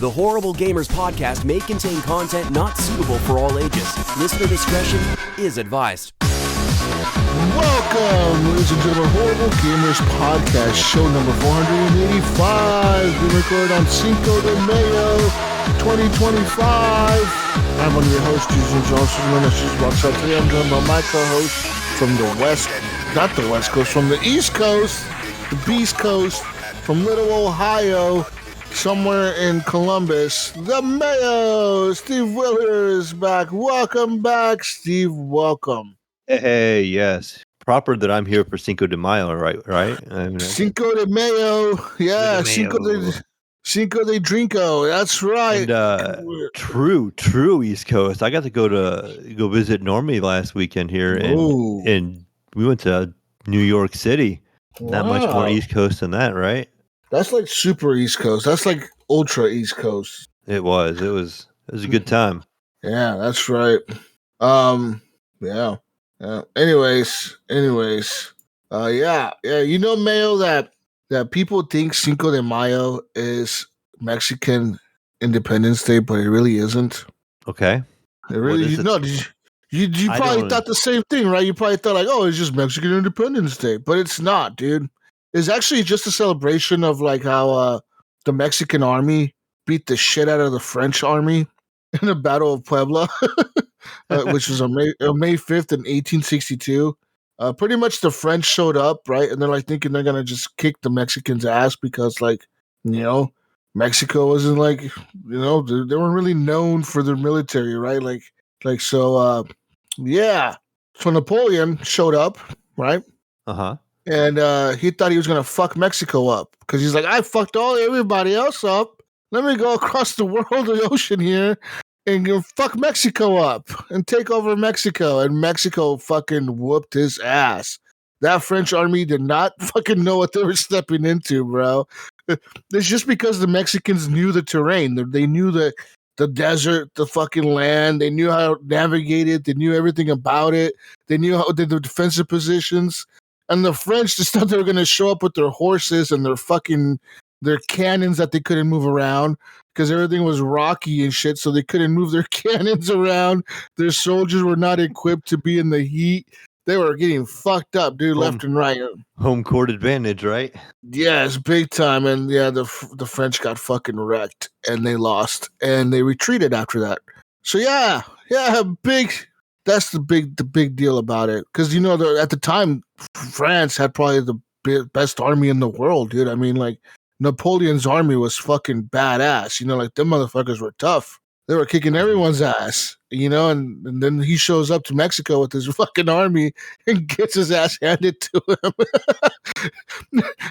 The Horrible Gamers podcast may contain content not suitable for all ages. Listener discretion is advised. Welcome, ladies and gentlemen, Horrible Gamers podcast, show number 485. We record on Cinco de Mayo 2025. I'm one of your hosts, Jason Johnson, known as Jesus Walks Out. Today I'm joined by my co-host from the West, not the West Coast, from the East Coast, the Beast Coast, from Little Ohio, somewhere in Columbus, the Mayo. Steve Willer is back. Welcome back, Steve. Welcome. Hey, yes. Proper that I'm here for Cinco de Mayo, right? Cinco de Mayo. Yeah, Cinco de Drinko. That's right. And true East Coast. I got to go visit Normie last weekend here, and we went to New York City. Wow. Not much more East Coast than that, right? That's like super East Coast. That's like ultra East Coast. It was a good time. Yeah, that's right. Yeah. Anyways. Yeah. You know, Mayo, that people think Cinco de Mayo is Mexican Independence Day, but it really isn't. Okay. It really, you probably thought the same thing, right? You probably thought like, oh, it's just Mexican Independence Day, but it's not, dude. It's actually just a celebration of like how the Mexican army beat the shit out of the French army in the Battle of Puebla, which was on May 5th in 1862. Pretty much the French showed up, right? And they're like thinking they're going to just kick the Mexicans' ass because, like, you know, Mexico wasn't like, you know, they weren't really known for their military, right? So Napoleon showed up, right? Uh-huh. And he thought he was going to fuck Mexico up because he's like, I fucked everybody else up. Let me go across the world, the ocean here, and go fuck Mexico up and take over Mexico. And Mexico fucking whooped his ass. That French army did not fucking know what they were stepping into, bro. It's just because the Mexicans knew the terrain. They knew the desert, the fucking land. They knew how to navigate it. They knew everything about it. They knew how the defensive positions. And the French just thought they were going to show up with their horses and their cannons that they couldn't move around because everything was rocky and shit, so they couldn't move their cannons around. Their soldiers were not equipped to be in the heat. They were getting fucked up, dude, left and right. Home court advantage, right? Yes, big time. And yeah, the French got fucking wrecked and they lost and they retreated after that. So yeah, big. That's the big deal about it, because you know at the time France had probably the best army in the world, dude. I mean, like Napoleon's army was fucking badass. You know, like them motherfuckers were tough. They were kicking everyone's ass. You know, and then he shows up to Mexico with his fucking army and gets his ass handed to him.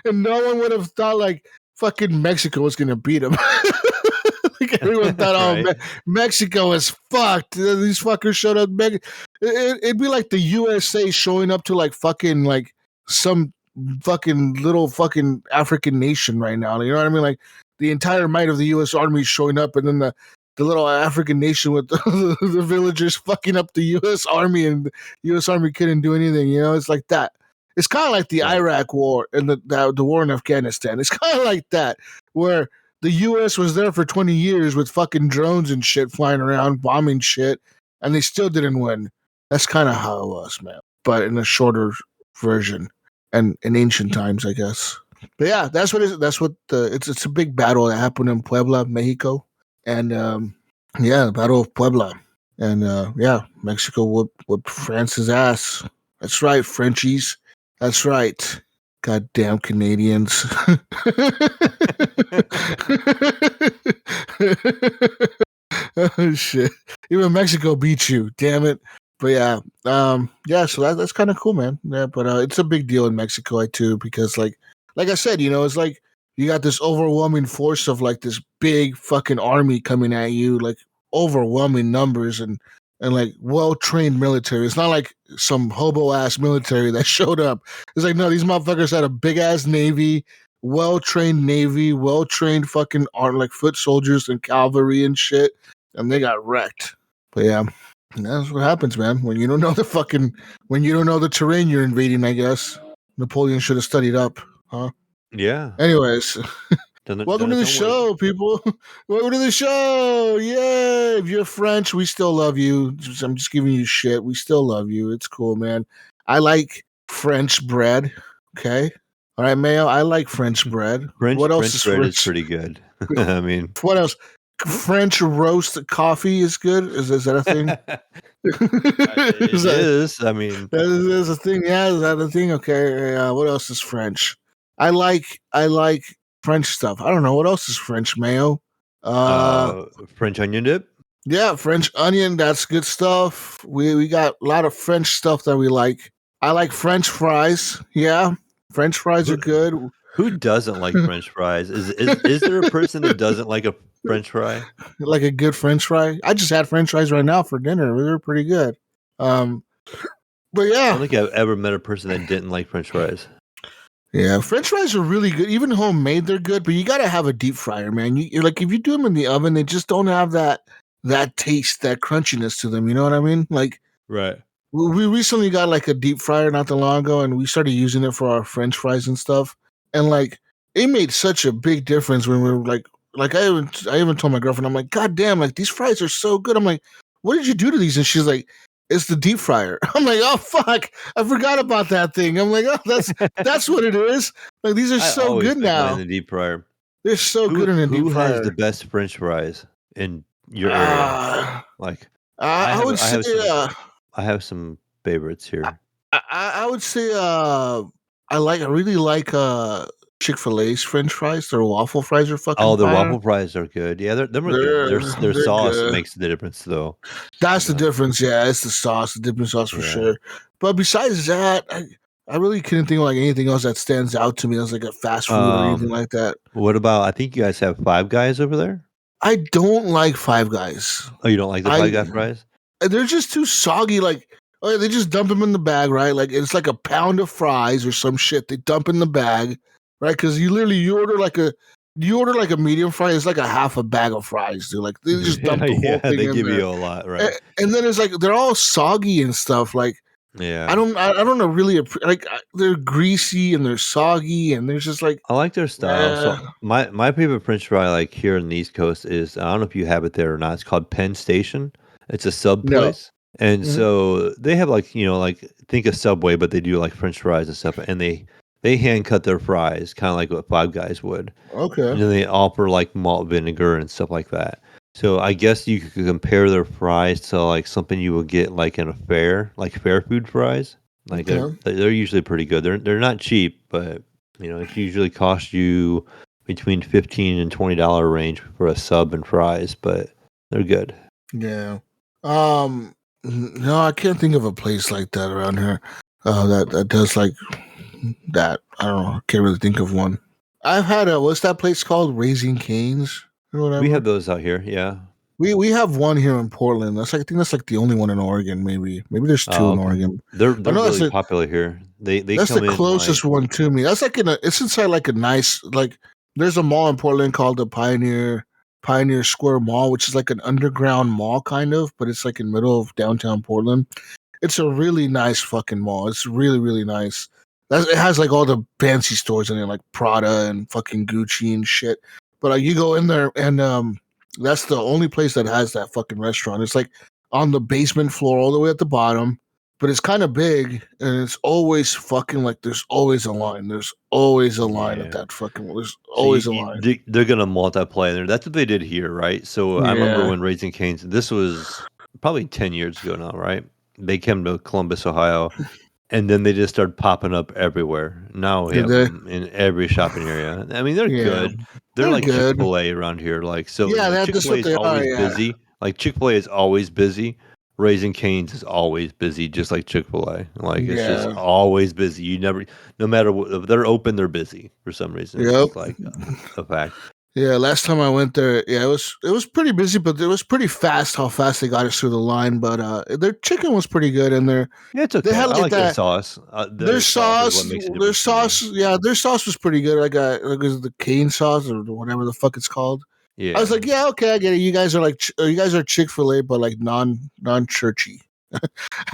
And no one would have thought like fucking Mexico was gonna beat him. Like everyone thought, right. Mexico is fucked. These fuckers showed up. It'd be like the USA showing up to like fucking like some fucking little fucking African nation right now. You know what I mean? Like the entire might of the U.S. Army showing up, and then the little African nation with the villagers fucking up the U.S. Army, and the U.S. Army couldn't do anything. You know, it's like that. It's kind of like the Iraq War and the war in Afghanistan. It's kind of like that, where the U.S. was there for 20 years with fucking drones and shit flying around, bombing shit, and they still didn't win. That's kind of how it was, man. But in a shorter version and in ancient times, I guess. But yeah, it's a big battle that happened in Puebla, Mexico. And the Battle of Puebla. And Mexico whooped France's ass. That's right, Frenchies. That's right. Goddamn Canadians. Oh shit. Even Mexico beat you, damn it. But yeah. So that's kind of cool, man. Yeah, but it's a big deal in Mexico too, because like I said, you know, it's like you got this overwhelming force of like this big fucking army coming at you, like overwhelming numbers and like well-trained military. It's not like some hobo-ass military that showed up. It's like, no, these motherfuckers had a big-ass navy, well-trained fucking like foot soldiers and cavalry and shit, and they got wrecked. But yeah, that's what happens, man. When you don't know the terrain you're invading, I guess. Napoleon should have studied up, huh? Yeah. Anyways. Welcome to the show, people. Welcome to the show. Yay. If you're French, we still love you. I'm just giving you shit. We still love you. It's cool, man. I like French bread. Okay. All right, Mayo. I like French bread. What else is bread French? is pretty good. I mean, what else? French roast coffee is good. Is that a thing? It is. I mean, that is a thing. Yeah, is that a thing? Okay. What else is French? I like French stuff. I don't know what else is French. Mayo. French onion dip. Yeah, French onion. That's good stuff. We got a lot of French stuff that we like. I like French fries. Yeah, French fries are good. Who doesn't like French fries? Is there a person that doesn't like a French fry? Like a good French fry? I just had French fries right now for dinner. They were pretty good. But yeah, I don't think I've ever met a person that didn't like French fries. Yeah, French fries are really good. Even homemade, they're good. But you got to have a deep fryer, man. You're like if you do them in the oven, they just don't have that taste, that crunchiness to them. You know what I mean? Like, right. We recently got like a deep fryer not that long ago, and we started using it for our French fries and stuff. And like, it made such a big difference when we were like I even told my girlfriend, I'm like, God damn, like these fries are so good. I'm like, what did you do to these? And she's like, it's the deep fryer. I'm like, oh fuck, I forgot about that thing. I'm like, oh, that's what it is. Like these are so good now. In the deep fryer, they're so good in a deep fryer. Who has the best French fries in your area? I have some favorites here. I would say I really like Chick-fil-A's French fries. Their waffle fries are fucking. Oh, the waffle fries are good. Yeah, they're good. Their sauce good. makes the difference, though. That's the difference. Yeah, it's the sauce, the dipping sauce for sure. But besides that, I really couldn't think of like anything else that stands out to me as like a fast food or anything like that. What about? I think you guys have Five Guys over there. I don't like Five Guys. Oh, you don't like the Five Guys fries? They're just too soggy. Like, oh, they just dump them in the bag, right? Like it's like a pound of fries or some shit. They dump in the bag, right? Because you order like a medium fry. It's like a half a bag of fries, dude. Like they just dump the whole thing. They give you a lot, right? And then it's like they're all soggy and stuff. Like, yeah, I don't know really like they're greasy and they're soggy and there's just like I like their style. So my favorite French fry like here in the East Coast is I don't know if you have it there or not. It's called Penn Station. It's a sub place. And so they have like, think of Subway, but they do like French fries and stuff. And they hand cut their fries, kind of like what Five Guys would. Okay. And then they offer like malt vinegar and stuff like that. So I guess you could compare their fries to like something you would get like in a fair, like fair food fries. Like they're usually pretty good. They're not cheap, but it usually costs you between $15 and $20 range for a sub and fries, but they're good. Yeah. No, I can't think of a place like that around here. That does like that. I don't know. I can't really think of one. I've had what's that place called? Raising Cane's or whatever. We have those out here. Yeah. We have one here in Portland. I think that's like the only one in Oregon. Maybe there's two in Oregon. They're really popular here. That's the closest one to me. That's like it's inside like a nice like. There's a mall in Portland called the Pioneer Square Mall, which is like an underground mall kind of, but it's like in the middle of downtown Portland. It's a really nice fucking mall. It's really, really nice. It has like all the fancy stores in it, like Prada and fucking Gucci and shit. But you go in there and that's the only place that has that fucking restaurant. It's like on the basement floor all the way at the bottom, but it's kind of big and it's always fucking like there's always a line. There's always a line at that fucking. There's always a line. They're gonna multiply there. That's what they did here, right? So I remember when Raising Cane's. This was probably 10 years ago now, right? They came to Columbus, Ohio, and then they just started popping up everywhere. Now we have them in every shopping area. I mean, they're good. They're like good. Chick-fil-A around here. Like Chick-fil-A is always busy. Like Chick-fil-A is always busy. Raising Cane's is always busy, just like Chick-fil-A. Like it's just always busy. You never, no matter what, if they're open, they're busy for some reason. It's like a fact. Yeah, last time I went there, it was pretty busy, but it was pretty fast how fast they got us through the line. But their chicken was pretty good, and it's okay. They had like their sauce. Their sauce was pretty good. Like the cane sauce or whatever the fuck it's called. Yeah, I was like, yeah, okay, I get it. You guys are Chick-fil-A, but like non-churchy.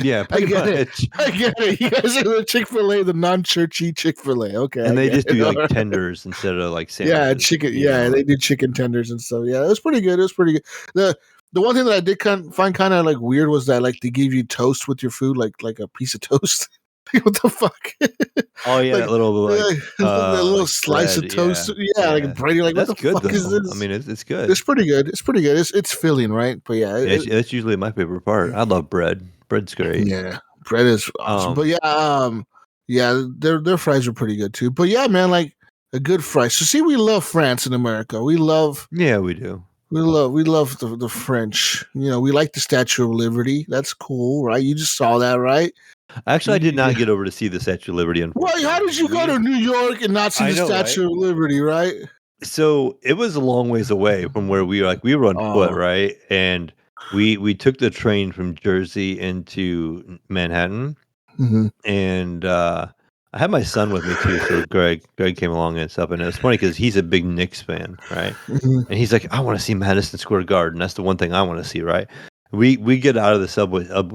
Yeah, I pretty get it. much. I get it. You guys are the Chick-fil-A, the non-churchy Chick-fil-A. Okay, I And they get just it. do All like right. tenders instead of like Yeah, sandwiches. chicken. You Yeah, know. they do chicken tenders and stuff. Yeah, it was pretty good. It was pretty good. The one thing that I did find kind of like weird was that like they gave you toast with your food, like a piece of toast. What the fuck? Oh yeah, like, that little the little like slice bread. of toast. Yeah, Yeah, like yeah. bread. You're like, what That's the good fuck is though. I this? mean, it's good. It's pretty good. It's pretty good. It's filling, right? But yeah, Yeah, that's usually my favorite part. I love bread. Bread's great. yeah, bread is awesome. But Um, yeah, yeah, their fries are pretty good too. But yeah, man, like a good fry. So see, we love France in America. yeah, we do. We love the French. You know, we like the Statue of Liberty. That's cool, right? You just saw that, right? Actually, I did Yeah. not get over to see the Statue of Liberty. Why? How Unfortunately, did you go to New York and not see I the know, right? Statue of Liberty, right? So it was a long ways away from where we were. Like we were on foot, Oh, right? And we took the train from Jersey into Manhattan, hmm and I had my son with me too. So Greg came along and stuff, and it was funny because he's a big Knicks fan, right? hmm And he's like, I want to see Madison Square Garden. That's the one thing I want to see, right? We get out of the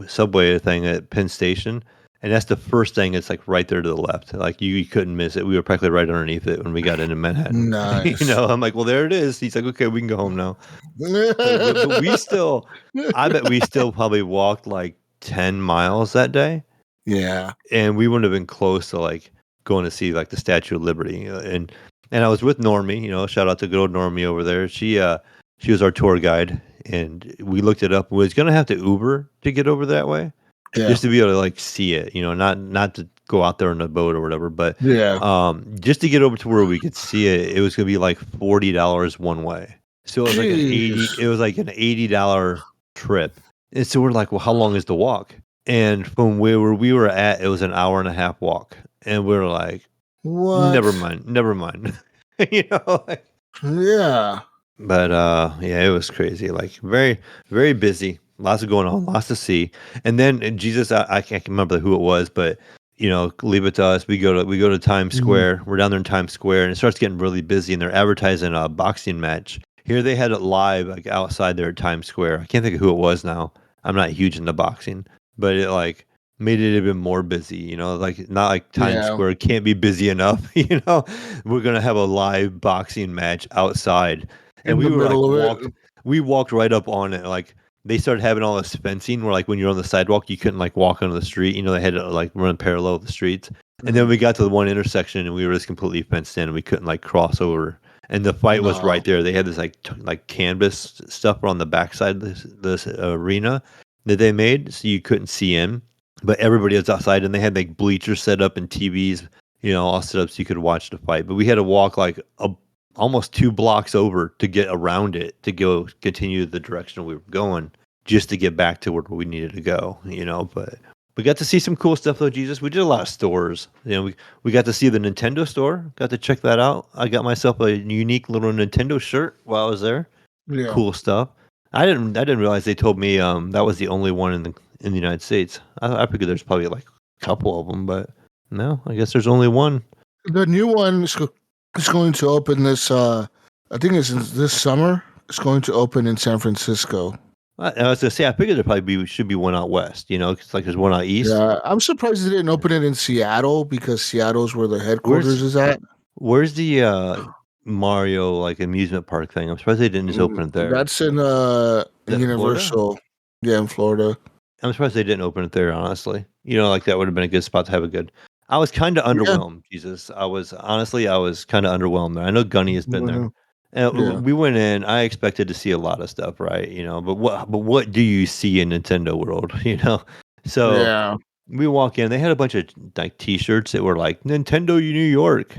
subway thing at Penn Station, and that's the first thing. It's like right there to the left. Like you couldn't miss it. We were practically right underneath it when we got into Manhattan. nice. I'm like, well, there it is. He's like, okay, we can go home now. But we still, I bet we still probably walked like 10 miles that day, Yeah, and we wouldn't have been close to like going to see like the Statue of Liberty. And I was with Normie. Shout out to good old Normie over there. She was our tour guide, and we looked it up. We was gonna have to Uber to get over that way, yeah, just to be able to like see it. Not to go out there on a boat or whatever, but yeah. just to get over to where we could see it, it was gonna be like $40 one way. So Jeez. it was like an $80 trip. And so we're like, well, how long is the walk? And from where we were at, it was an hour and a half walk. And we are like, never What? mind, never mind. Like, Yeah, but yeah, it was crazy. Like very, very busy. Lots of going on, lots to see. And then Jesus, I can't remember who it was, but leave it to us. We go to Times mhm. Square. We're down there in Times Square, and it starts getting really busy. And they're advertising a boxing match. Here they had it live, like outside there at Times Square. I can't think of who it was now. I'm not huge into boxing, but it like made it even more busy. Like not like Times Yeah. Square can't be busy enough. We're gonna have a live boxing match outside, and In the we were like middle of it. we walked right up on it. Like they started having all this fencing where like when you're on the sidewalk, you couldn't like walk onto the street. They had to like run parallel with the streets. And then Mhm. we got to the one intersection and we were just completely fenced in and we couldn't like cross over. And the fight was No. right there. They had this like canvas stuff on the backside of this arena that they made so you couldn't see in. But everybody was outside and they had like bleachers set up and TVs, all set up so you could watch the fight. But we had to walk like almost 2 blocks over to get around it to go continue the direction we were going just to get back to where we needed to go. But we got to see some cool stuff though, Jesus. We did a lot of stores. We got to see the Nintendo store. Got to check that out. I got myself a unique little Nintendo shirt while I was there. Yeah. Cool stuff. I didn't realize they told me that was the only one in the United States. I figured there's probably like a couple of them, but no, I guess there's only one. The new one is going to open this. I think it's this summer. It's going to open in San Francisco. I was gonna say I figured there probably should be one out west. Because like there's one out east. Yeah, I'm surprised they didn't open it in Seattle because Seattle's where the headquarters Where's is at. where's the Mario like amusement park thing? I'm surprised they didn't just open it there. That's in Is that Florida? Universal. Yeah, in Florida. I'm surprised they didn't open it there, honestly. Like that would have been a good spot to have a good. I was kind of Yeah. underwhelmed, Jesus. I was kind of underwhelmed there. I know Gunny has been there. Mhm. And Yeah. we went in. I expected to see a lot of stuff, right? But what do you see in Nintendo World? So Yeah. we walk in. They had a bunch of like T-shirts that were like Nintendo New York.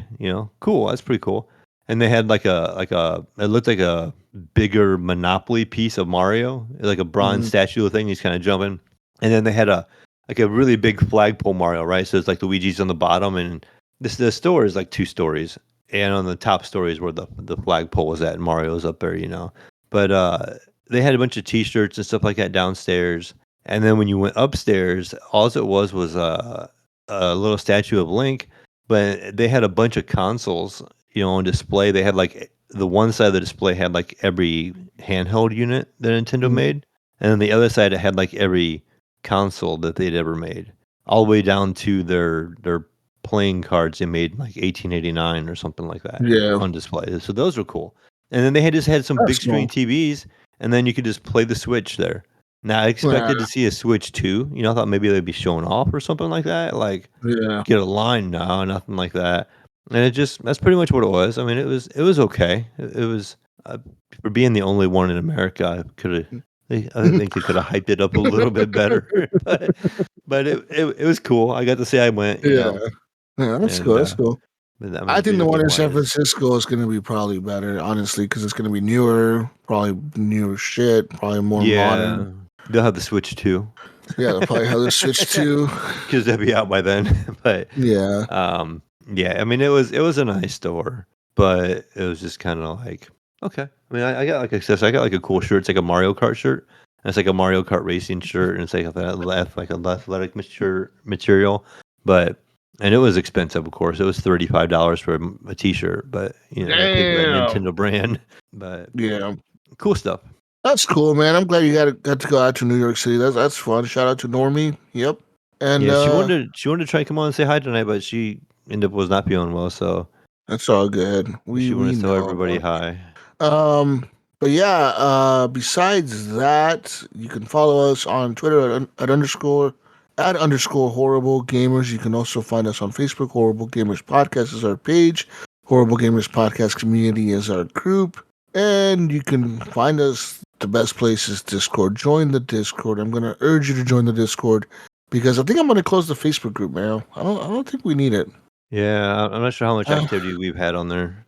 Cool. That's pretty cool. And they had like a it looked like a bigger Monopoly piece of Mario, like a bronze Mhm. statue thing. He's kind of jumping. And then they had a really big flagpole Mario, right? So it's like Luigi's on the bottom, and the store is like 2 stories, and on the top story is where the flagpole was at, and Mario's up there. But they had a bunch of T-shirts and stuff like that downstairs, and then when you went upstairs, all it was a little statue of Link, but they had a bunch of consoles, on display. They had like the one side of the display had like every handheld unit that Nintendo Mhm. made, and then the other side it had like every console that they'd ever made, all the way down to their playing cards they made in like 1889 or something like that Yeah, on display. So those were cool. And then they had just had some that's big screen cool. TVs, and then you could just play the Switch there. Now I Yeah, expected to see a Switch 2. I thought maybe they'd be showing off or something like that. Like yeah. get a line now, nothing like that. And that's pretty much what it was. I mean, it was okay. It was for being the only one in America. I think they could have hyped it up a little bit better, but it was cool. I got to say I went, Yeah, yeah, that's cool. and That's cool. but I I mean, think the one video in San wise, Francisco is going to be probably better, honestly, because it's going to be newer, probably newer shit, probably more yeah, modern. they'll have the Switch too, Yeah, they'll probably have the Switch too. because they'll be out by then. But Yeah, yeah, I mean, it was a nice store, but it was just kind of like okay. I mean, I got like access. I got like a cool shirt. It's like a Mario Kart shirt. And it's like a Mario Kart racing shirt, and it's like a athletic material, but and it was expensive, of course. It was $35 for a T-shirt, but I paid for that damn. Nintendo brand. But Yeah, cool stuff. that's cool, man. I'm glad you got to go out to New York City. That's fun. Shout out to Normie. Yep, and Yeah, she wanted to try and come on and say hi tonight, but she ended up was not feeling well, so that's all good. she wanted We to tell know. everybody hi. Um, but yeah, besides that, you can follow us on Twitter at underscore horrible gamers. You can also find us on Facebook. Horrible Gamers Podcast is our page. Horrible Gamers Podcast Community is our group. And you can find us, the best place is Discord. Join the Discord. I'm gonna urge you to join the Discord because I think I'm gonna close the Facebook group, man. I don't think we need it. Yeah, I'm not sure how much Uh, activity we've had on there.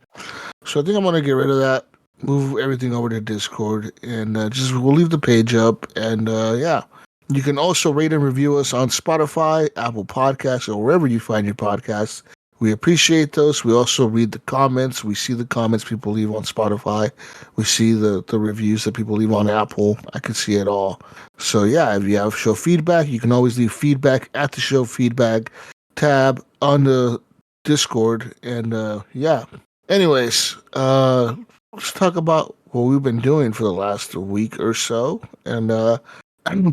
So I think I'm gonna get rid of that, move everything over to Discord, and we'll leave the page up. And yeah, you can also rate and review us on Spotify, Apple Podcasts, or wherever you find your podcasts. We appreciate those. We also read the comments. We see the comments people leave on Spotify. We see the reviews that people leave on Apple. I can see it all. So yeah, if you have show feedback, you can always leave feedback at the show feedback tab on the Discord. And yeah. Anyways, let's talk about what we've been doing for the last week or so. And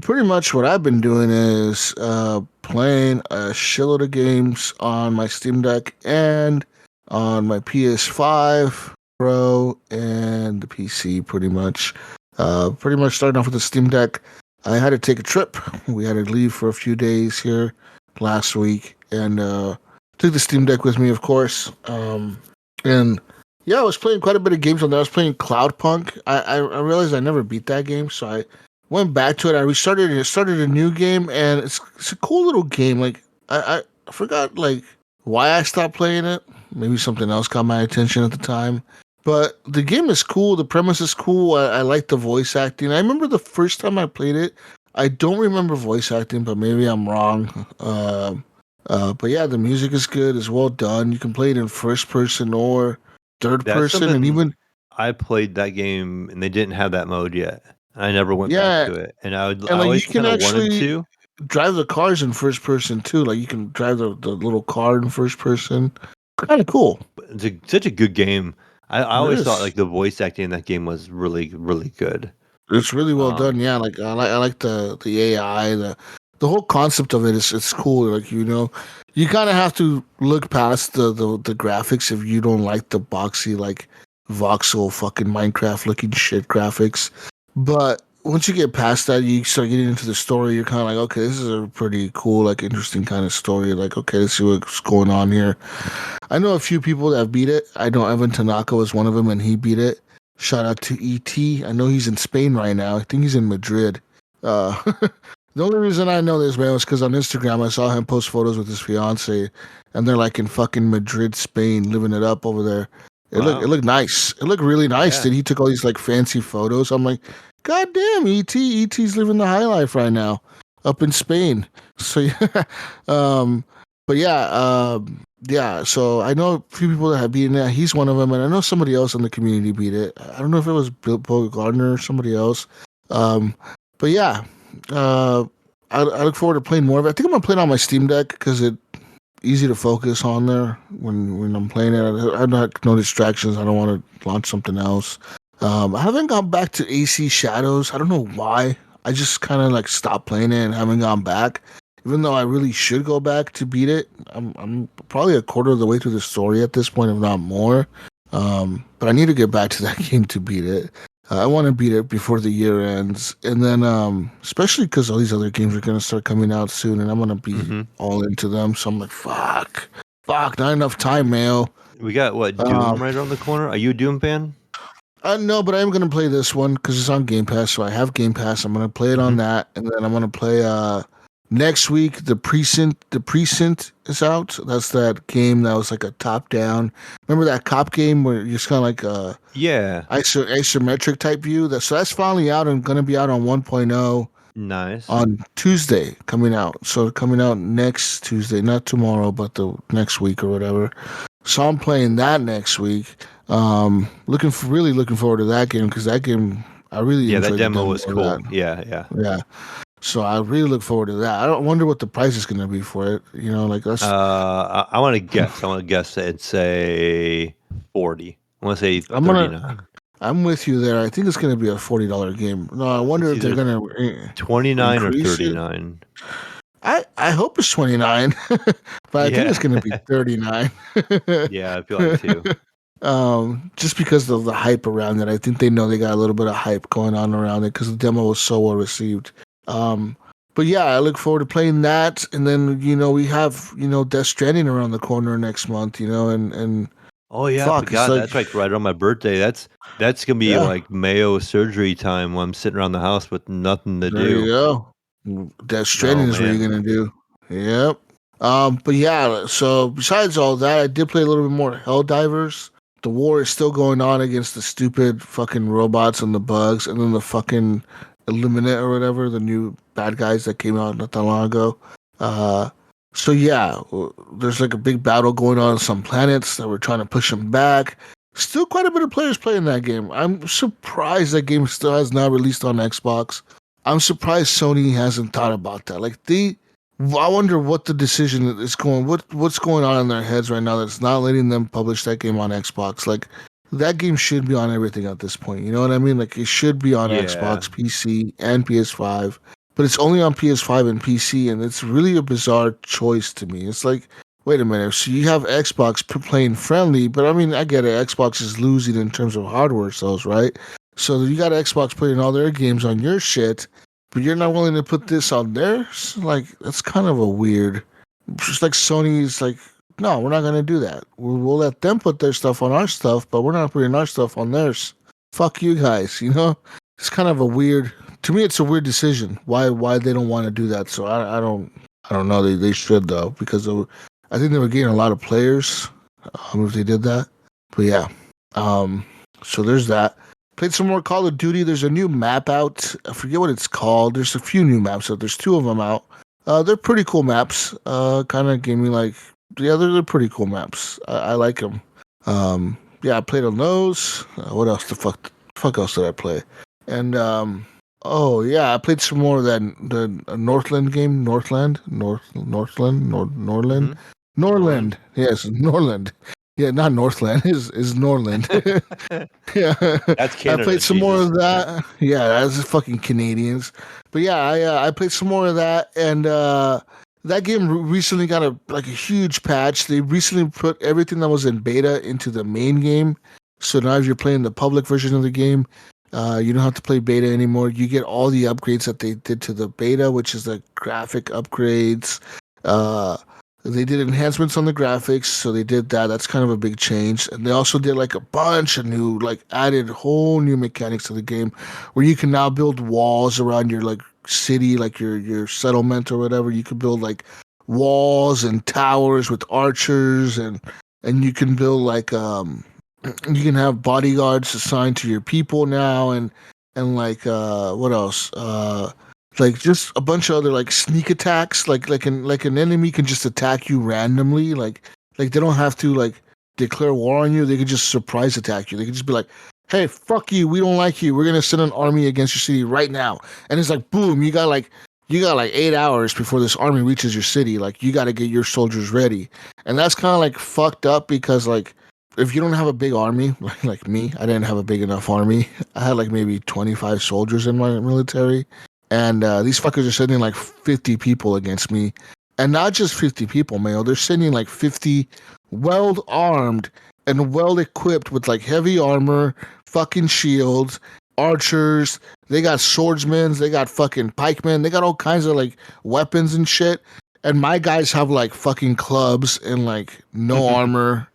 pretty much what I've been doing is playing a shitload of games on my Steam Deck and on my PS5 Pro and the PC. Pretty much starting off with the Steam Deck. I had to take a trip. We had to leave for a few days here last week, and took the Steam Deck with me, of course. And yeah, I was playing quite a bit of games on there. I was playing Cloudpunk. I realized I never beat that game, so I went back to it. I restarted it, started a new game, and it's a cool little game. Like I forgot like why I stopped playing it. Maybe something else caught my attention at the time. But the game is cool. The premise is cool. I like the voice acting. I remember the first time I played it. I don't remember voice acting, but maybe I'm wrong. But yeah, the music is good. It's well done. You can play it in first person or third That's person, and something even I played that game, and they didn't have that mode yet. I never went back yeah, to it, and I and like you always can kind of wanted actually to. drive the cars in first person too. Like you can drive the little car in first person. Kind of cool. But it's such a good game. I It always thought is. like the voice acting in that game was really really good. It's really well done. Um, Yeah, like I like the AI, the whole concept of it is it's cool. Like you kind of have to look past the graphics if you don't like the boxy like voxel fucking Minecraft looking shit graphics. But once you get past that, you start getting into the story. You're kind of like, okay, this is a pretty cool, like interesting kind of story. Like, okay, let's see what's going on here. I know a few people that have beat it. I know Evan Tanaka was one of them, and he beat it. Shout out to ET. I know he's in Spain right now. I think he's in Madrid. Uh, the only reason I know this, man, was because on Instagram I saw him post photos with his fiance, and they're like in fucking Madrid, Spain, living it up over there. It wow. looked nice. It looked really nice. Yeah. That he took all these like fancy photos. I'm like, God damn, ET's living the high life right now, up in Spain. So yeah, but yeah, yeah. So I know a few people that have beaten it. He's one of them, and I know somebody else in the community beat it. I don't know if it was Bill Gardner or somebody else. Um, but yeah, I look forward to playing more of it. I think I'm gonna play it on my Steam Deck because it's easy to focus on there when I'm playing it. I have no distractions. I don't want to launch something else. I haven't gone back to AC Shadows. I don't know why. I just kind of like stopped playing it and haven't gone back. Even though I really should go back to beat it, I'm probably a quarter of the way through the story at this point, if not more. But I need to get back to that game to beat it. I want to beat it before the year ends, and then especially because all these other games are gonna start coming out soon, and I'm gonna be all into them. So I'm like, fuck, not enough time, Mayo. We got what Doom right around the corner. Are you a Doom fan? No, but I am gonna play this one because it's on Game Pass. So I have Game Pass. I'm gonna play it on that, and then I'm gonna play next week. The Precinct is out. That's that game that was like a top down. Remember that cop game where you're just kind of like isometric type view. So that's finally out and gonna be out on 1.0. Nice. On Tuesday coming out. So coming out next Tuesday, not tomorrow, but the next week or whatever. So I'm playing that next week. Really looking forward to that game because that game I really enjoyed. That demo was cool. That. Yeah. So I really look forward to that. I don't wonder what the price is going to be for it. You know, like that's. I want to guess. I want to guess and say 40. I want to say 39. I'm with you there. I think it's going to be a $40 game. No, I wonder if they're going to 29 or 39. I hope it's 29, but I think it's going to be 39. Yeah, I feel like too. Just because of the hype around it. I think they know they got a little bit of hype going on around it because the demo was so well received. But yeah, I look forward to playing that. And then, we have, Death Stranding around the corner next month, and oh yeah, I forgot. That's like right on my birthday. That's gonna be like Mayo surgery time when I'm sitting around the house with nothing to do. There you go. Death Stranding is what you're gonna do. Yep. But yeah, so besides all that, I did play a little bit more Helldivers. The war is still going on against the stupid fucking robots and the bugs, and then the fucking Illuminate or whatever, the new bad guys that came out not that long ago. So yeah, there's like a big battle going on some planets that we're trying to push them back. Still quite a bit of players playing that game. I'm surprised that game still has not released on Xbox. I'm surprised Sony hasn't thought about that. I wonder what the decision is what's going on in their heads right now that's not letting them publish that game on Xbox. Like, that game should be on everything at this point. You know what I mean? Like, it should be on Xbox, PC, and PS5. But it's only on PS5 and PC, and it's really a bizarre choice to me. It's like, wait a minute. So you have Xbox playing friendly, but I mean, I get it. Xbox is losing in terms of hardware sales, right? So you got Xbox putting all their games on your shit, but you're not willing to put this on theirs? Like, that's kind of a weird. Just like Sony's like, no, we're not going to do that. We'll let them put their stuff on our stuff, but we're not putting our stuff on theirs. Fuck you guys, It's kind of a weird. To me, it's a weird decision. Why they don't want to do that? So I don't know. They should though, because I think they were getting a lot of players if they did that. But yeah, so there's that. Played some more Call of Duty. There's a new map out. I forget what it's called. There's a few new maps out. There's 2 of them out. They're pretty cool maps. Kind of gave me like, they're pretty cool maps. I like them. Yeah, I played on those. What else? The fuck else did I play? And oh yeah, I played some more of that the Northland game. Northland. Norland. Yes, Norland. Yeah, not Northland. Is Norland. Yeah, that's Canada. I played some more of that. Yeah, that's fucking Canadians. But yeah, I played some more of that, and that game recently got a huge patch. They recently put everything that was in beta into the main game. So now if you're playing the public version of the game, you don't have to play beta anymore. You get all the upgrades that they did to the beta, which is the graphic upgrades. They did enhancements on the graphics, so they did that. That's kind of a big change. And they also did like a bunch of new, added whole new mechanics to the game, where you can now build walls around your city, like your settlement or whatever. You can build walls and towers with archers, and you can build you can have bodyguards assigned to your people now, and what else? Just a bunch of other sneak attacks. An enemy can just attack you randomly. Like they don't have to declare war on you. They could just surprise attack you. They could just be like, "Hey, fuck you. We don't like you. We're gonna send an army against your city right now." And it's like, boom, you got 8 hours before this army reaches your city. You got to get your soldiers ready. And that's kind of fucked up because if you don't have a big army, like me, I didn't have a big enough army. I had maybe 25 soldiers in my military. And these fuckers are sending like 50 people against me. And not just 50 people, Mayo. They're sending like 50 well-armed and well-equipped with like heavy armor, fucking shields, archers. They got swordsmen. They got fucking pikemen. They got all kinds of like weapons and shit. And my guys have like fucking clubs and like no armor.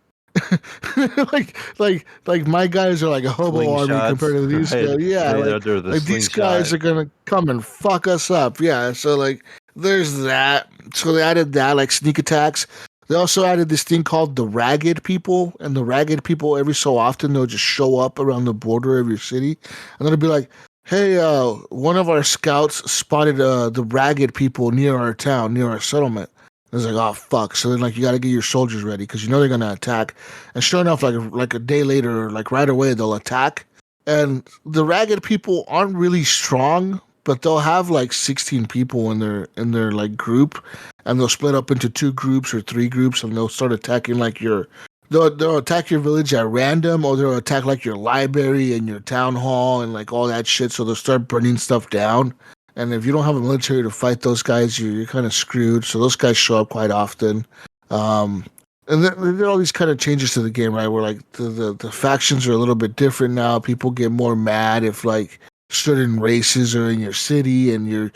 like my guys are like a hobo army compared to these guys. Yeah, like these guys are gonna come and fuck us up. Yeah, so like there's that. So they added that, like sneak attacks. They also added this thing called the ragged people, and the ragged people every so often they'll just show up around the border of your city, and they'll be like, "Hey, one of our scouts spotted the ragged people near our town, near our settlement." And it's like, oh fuck! So then, like, you got to get your soldiers ready because you know they're gonna attack. And sure enough, like a day later, like right away, they'll attack. And the ragged people aren't really strong, but they'll have like 16 people in their like group, and they'll split up into 2 groups or 3 groups, and they'll start attacking like they'll attack your village at random, or they'll attack like your library and your town hall and like all that shit. So they'll start burning stuff down. And if you don't have a military to fight those guys, you're kind of screwed. So those guys show up quite often. And there are all these kind of changes to the game, right? Where like the factions are a little bit different now. People get more mad if like certain races are in your city, and your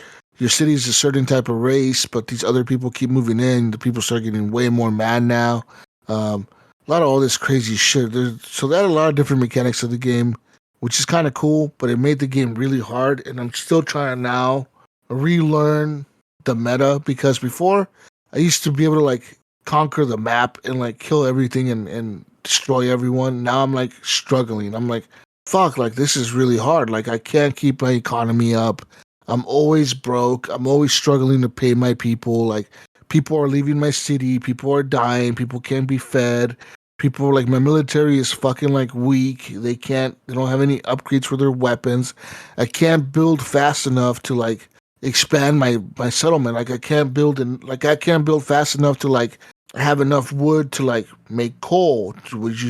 city is a certain type of race, but these other people keep moving in. The people start getting way more mad now. A lot of all this crazy shit. So they had a lot of different mechanics of the game, which is kind of cool, but it made the game really hard, and I'm still trying to now relearn the meta, because before I used to be able to like conquer the map and like kill everything and destroy everyone. Now I'm like struggling. I'm like, fuck, like this is really hard. Like I can't keep my economy up. I'm always broke. I'm always struggling to pay my people. Like people are leaving my city. People are dying. People can't be fed. People are like, my military is fucking like weak. They don't have any upgrades for their weapons. I can't build fast enough to like expand my settlement. Like I can't build fast enough to like have enough wood to like make coal, which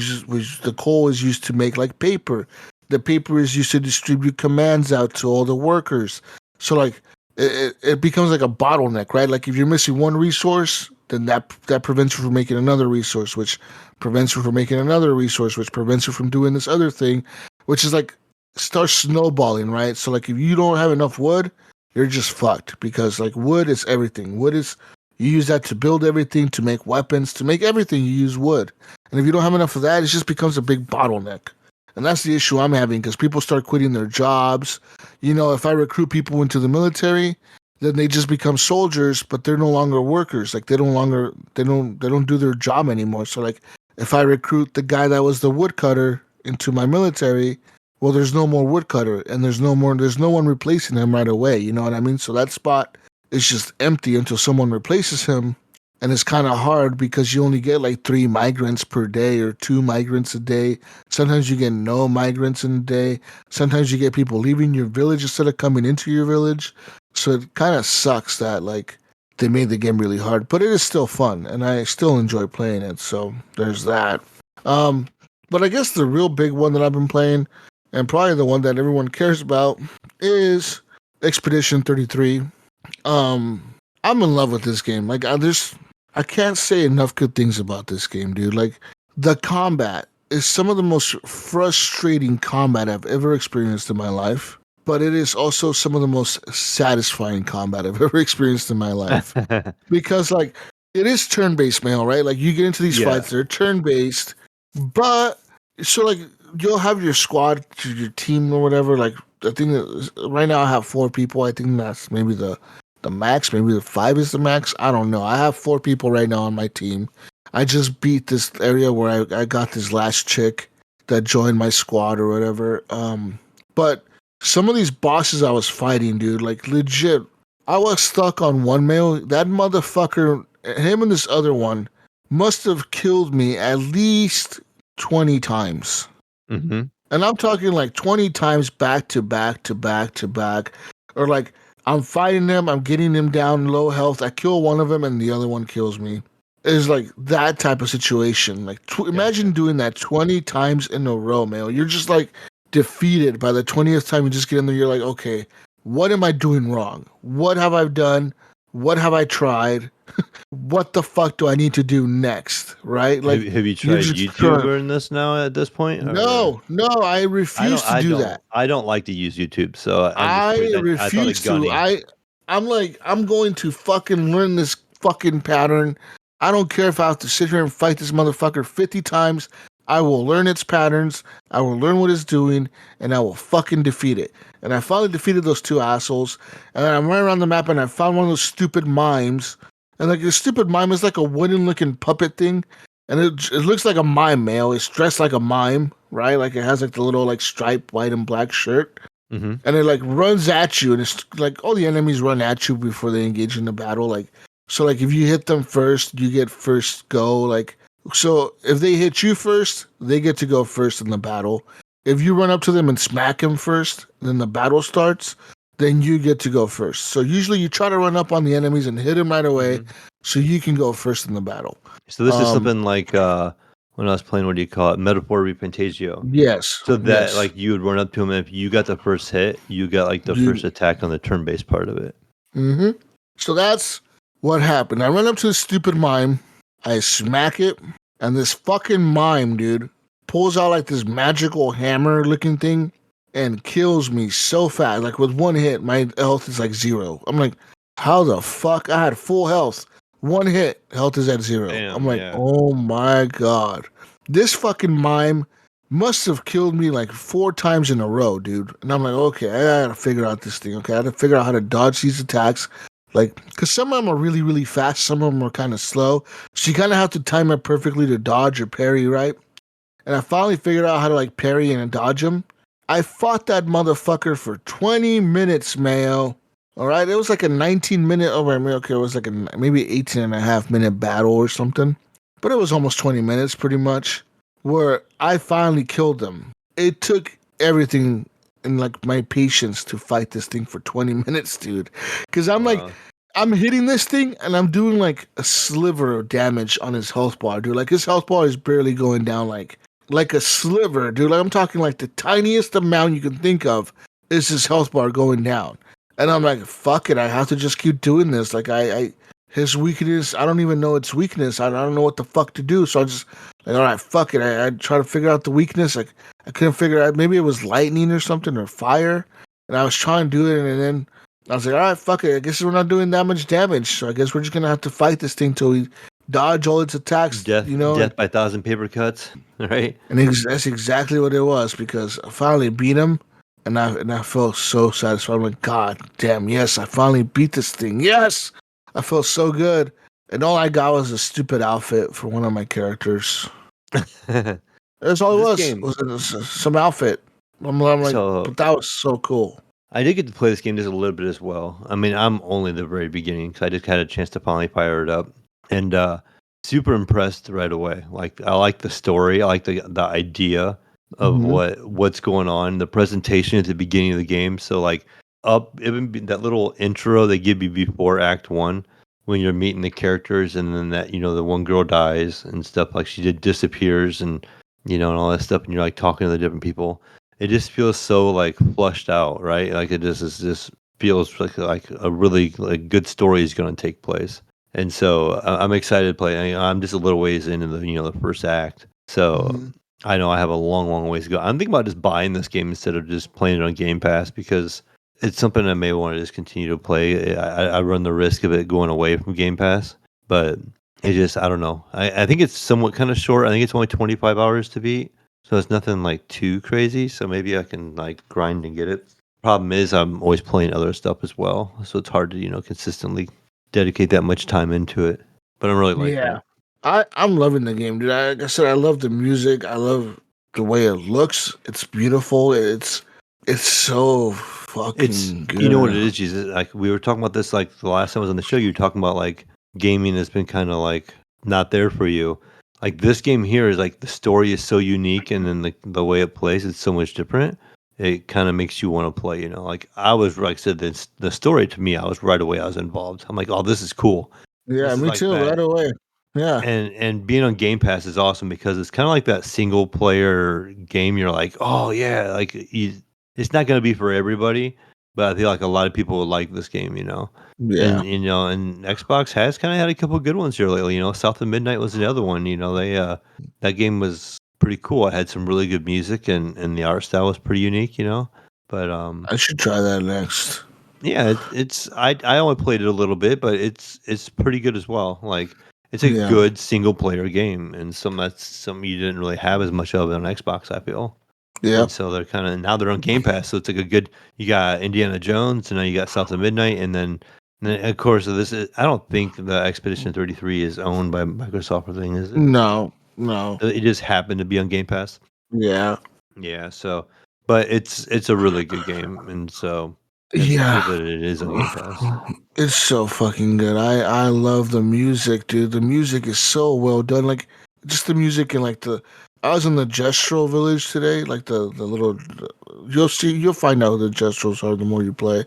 the coal is used to make like paper. The paper is used to distribute commands out to all the workers. So like it becomes like a bottleneck, right? Like if you're missing one resource, then that prevents you from making another resource, which prevents you from making another resource, which prevents you from doing this other thing, which is like starts snowballing, right? So like if you don't have enough wood, you're just fucked, because like wood is everything. You use that to build everything, to make weapons, to make everything. You use wood, and if you don't have enough of that, it just becomes a big bottleneck. And that's the issue I'm having, because people start quitting their jobs. You know, if I recruit people into the military, then they just become soldiers, but they're no longer workers. Like they don't do their job anymore. So like if I recruit the guy that was the woodcutter into my military, well, there's no more woodcutter, and there's no one replacing him right away. You know what I mean? So that spot is just empty until someone replaces him. And it's kind of hard because you only get like 3 migrants per day or 2 migrants a day. Sometimes you get no migrants in a day. Sometimes you get people leaving your village instead of coming into your village. So it kind of sucks that like they made the game really hard, but it is still fun, and I still enjoy playing it. So there's that. But I guess the real big one that I've been playing, and probably the one that everyone cares about, is Expedition 33. I'm in love with this game. Like I can't say enough good things about this game, dude. Like the combat is some of the most frustrating combat I've ever experienced in my life, but it is also some of the most satisfying combat I've ever experienced in my life. Because like it is turn-based, man, right? Like you get into these fights, they're turn-based, but so like you'll have your squad, your team or whatever. Like I think right now I have 4 people. I think that's maybe the max. Maybe the 5 is the max. I don't know. I have 4 people right now on my team. I just beat this area where I got this last chick that joined my squad or whatever. But some of these bosses I was fighting, dude, like legit, I was stuck on one male. That motherfucker, him and this other one, must have killed me at least 20 times. Mm-hmm. And I'm talking like 20 times back to back to back to back. Or like I'm fighting them, I'm getting them down low health. I kill one of them and the other one kills me. It's like that type of situation. Like imagine doing that 20 times in a row, man. You're just like defeated by the 20th time you just get in there. You're like, okay, what am I doing wrong? What have I done? What have I tried? What the fuck do I need to do next? Right? Like Have you you're tried just YouTube trying. or in this now at this point? Or No, I refuse to do that. I don't like to use YouTube, so I'm just I curious. I thought of refuse to. gunning. I'm like, I'm going to fucking learn this fucking pattern. I don't care if I have to sit here and fight this motherfucker 50 times. I will learn its patterns. I will learn what it's doing, and I will fucking defeat it. And I finally defeated those two assholes. And then I went around the map and I found one of those stupid mimes. And like the stupid mime is like a wooden looking puppet thing. And it looks like a mime male. It's dressed like a mime, right? Like it has like the little like striped white and black shirt. Mm-hmm. And it like runs at you, and it's like all the enemies run at you before they engage in the battle. Like so, like if you hit them first, you get first go. Like so, if they hit you first, they get to go first in the battle. If you run up to them and smack them first, then the battle starts. Then you get to go first. So usually you try to run up on the enemies and hit them right away, Mm-hmm. so you can go first in the battle. So this is something like when I was playing, what do you call it? Metaphor Repentagio. Yes, So that yes. like you would run up to him, and if you got the first hit, you got like the You first attack on the turn-based part of it. Mm-hmm. So that's what happened. I run up to the stupid mime, I smack it, and this fucking mime, dude, pulls out like this magical hammer looking thing and kills me so fast. Like with one hit, my health is like 0. I'm like, how the fuck? I had full health. One hit, health is at 0. I'm Damn, like, yeah. oh my god. This fucking mime must have killed me like 4 times in a row, dude. And I'm like, okay, I gotta figure out this thing. Okay, I gotta figure out how to dodge these attacks. Like, because some of them are really, really fast, some of them are kind of slow. So you kind of have to time it perfectly to dodge or parry, right? And I finally figured out how to like parry and dodge him. I fought that motherfucker for 20 minutes, Mayo. All right, it was like a 19-minute, okay, it was like a maybe 18 and a half minute battle or something. But it was almost 20 minutes pretty much, where I finally killed him. It took everything in like my patience to fight this thing for 20 minutes, dude. Because I'm like, Wow. I'm hitting this thing and I'm doing like a sliver of damage on his health bar, dude. Like his health bar is barely going down like a sliver, dude. Like I'm talking like the tiniest amount you can think of is his health bar going down. And I'm like, fuck it, I have to just keep doing this. Like I his weakness, I don't even know its weakness. I don't know what the fuck to do. So I just like, all right, fuck it. I try to figure out the weakness. Like I couldn't figure out, maybe it was lightning or something or fire. And I was trying to do it, and then I was like, all right, fuck it. I guess we're not doing that much damage. So I guess we're just gonna have to fight this thing till we dodge all its attacks, you know. Death by 1,000 paper cuts, right? And that's exactly what it was, because I finally beat him, and I felt so satisfied. I'm like, God damn, yes, I finally beat this thing. Yes, I felt so good. And all I got was a stupid outfit for one of my characters. That's all it This was. game. Was some outfit. I'm like, So but that was so cool. I did get to play this game just a little bit as well. I mean, I'm only in the very beginning because I just had a chance to finally fire it up, and super impressed right away. Like I like the story, I like the idea of Mhm. what's going on, the presentation at the beginning of the game. So like that little intro they give you before Act 1 when you're meeting the characters, and then that the one girl dies and stuff, like she disappears, and and all that stuff, and you're like talking to the different people. It just feels so like flushed out, right? Like it just feels like a really like good story is going to take place. And so I'm excited to play. I'm just a little ways into the first act, so Mhm. I know I have a long, long ways to go. I'm thinking about just buying this game instead of just playing it on Game Pass, because it's something I may want to just continue to play. I run the risk of it going away from Game Pass, but it just, I don't know. I think it's somewhat kind of short. I think it's only 25 hours to beat, so it's nothing like too crazy. So maybe I can like grind and get it. Problem is, I'm always playing other stuff as well, so it's hard to consistently dedicate that much time into it. But I'm really liking Yeah. it. I'm loving the game, dude. Like I said, I love the music. I love the way it looks. It's beautiful. It's so It's fucking You know what good. it is, Jesus. Like we were talking about this like the last time I was on the show. You were talking about like gaming has been kind of like not there for you. Like this game here is like the story is so unique, and then the way it plays it's so much different. It kind of makes you want to play. Like I was, like I said, the story to me, I was right away. I was involved. I'm like, oh, this is cool. Yeah, This is me like too, right that. away. Yeah. And being on Game Pass is awesome because it's kind of like that single player game. You're like, oh yeah, like it's not going to be for everybody, but I feel like a lot of people would like this game, Yeah. and and Xbox has kind of had a couple good ones here lately. South of Midnight was another one. They that game was pretty cool. It had some really good music, and the art style was pretty unique. But I should try that next. yeah, I only played it a little bit, but it's pretty good as well. Like it's a Yeah. good single player game, and that's something you didn't really have as much of on Xbox, I feel. Yeah. And so they're kind of now they're on Game Pass, so it's like a good. You got Indiana Jones, and now you got South of Midnight, and then of course I don't think the Expedition 33 is owned by Microsoft or thing, is it? No. No. It just happened to be on Game Pass. Yeah. Yeah, so but it's a really good game, and so it's cool Yeah. that it is on Game Pass. It's so fucking good. I love the music, dude. The music is so well done. Like just the music and like the. I was in the Gestural Village today. Like the little. You'll find out who the Gestrals are the more you play.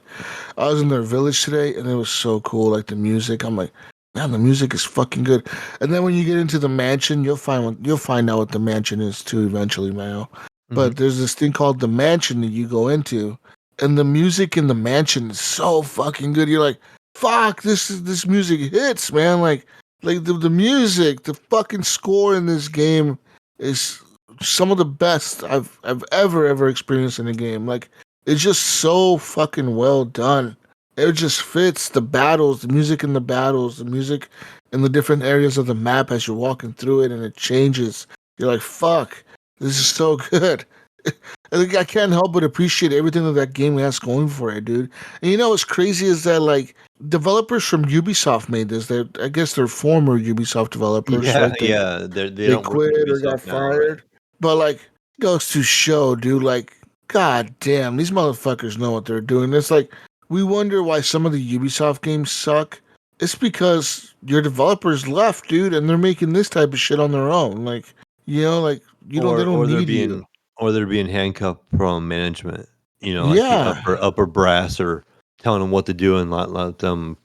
I was in their village today, and it was so cool. Like the music, I'm like, man, the music is fucking good. And then when you get into the mansion, you'll find out what the mansion is too eventually, Mayo. Mhm. But there's this thing called the mansion that you go into, and the music in the mansion is so fucking good. You're like, fuck, this music hits, man. Like the music, the fucking score in this game is some of the best I've ever experienced in a game. Like it's just so fucking well done. It just fits the battles, the music in the battles, the music in the different areas of the map as you're walking through it, and it changes. You're like, fuck, this is so good. I think I can't help but appreciate everything that game has going for it, dude. And what's crazy is that like developers from Ubisoft made this. I guess they're former Ubisoft developers, Yeah, right? They yeah, they they don't work at quit or got Ubisoft now, right? fired. But like goes to show, dude, like god damn, these motherfuckers know what they're doing. It's like we wonder why some of the Ubisoft games suck. It's because your developers left, dude, and they're making this type of shit on their own. Like, like they Or don't or they're need you. being or they're being handcuffed from management, like the Yeah. upper brass or telling them what to do and let them,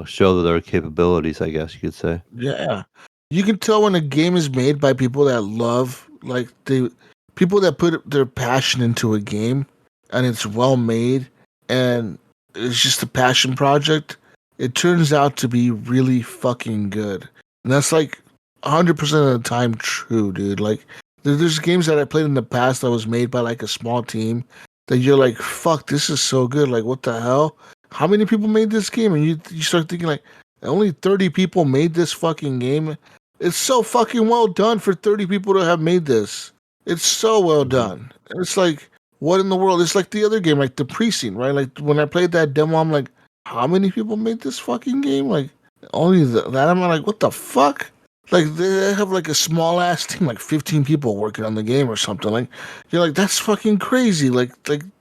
show their capabilities, I guess you could say. Yeah. You can tell when a game is made by people that love like the people that put their passion into a game and it's well made and it's just a passion project. It turns out to be really fucking good. And that's like 100% of the time true, dude. Like there's games that I played in the past that was made by like a small team that you're like, fuck, this is so good. Like what the hell? How many people made this game? And you start thinking like only 30 people made this fucking game. It's so fucking well done for 30 people to have made this. It's so well Mhm. done. And it's like, what in the world? It's like the other game, like the Precinct, right? Like when I played that demo, I'm like, how many people made this fucking game? Like only that. I'm like, what the fuck? Like they have like a small ass team, like 15 people working on the game or something. Like you're like, that's fucking crazy. Like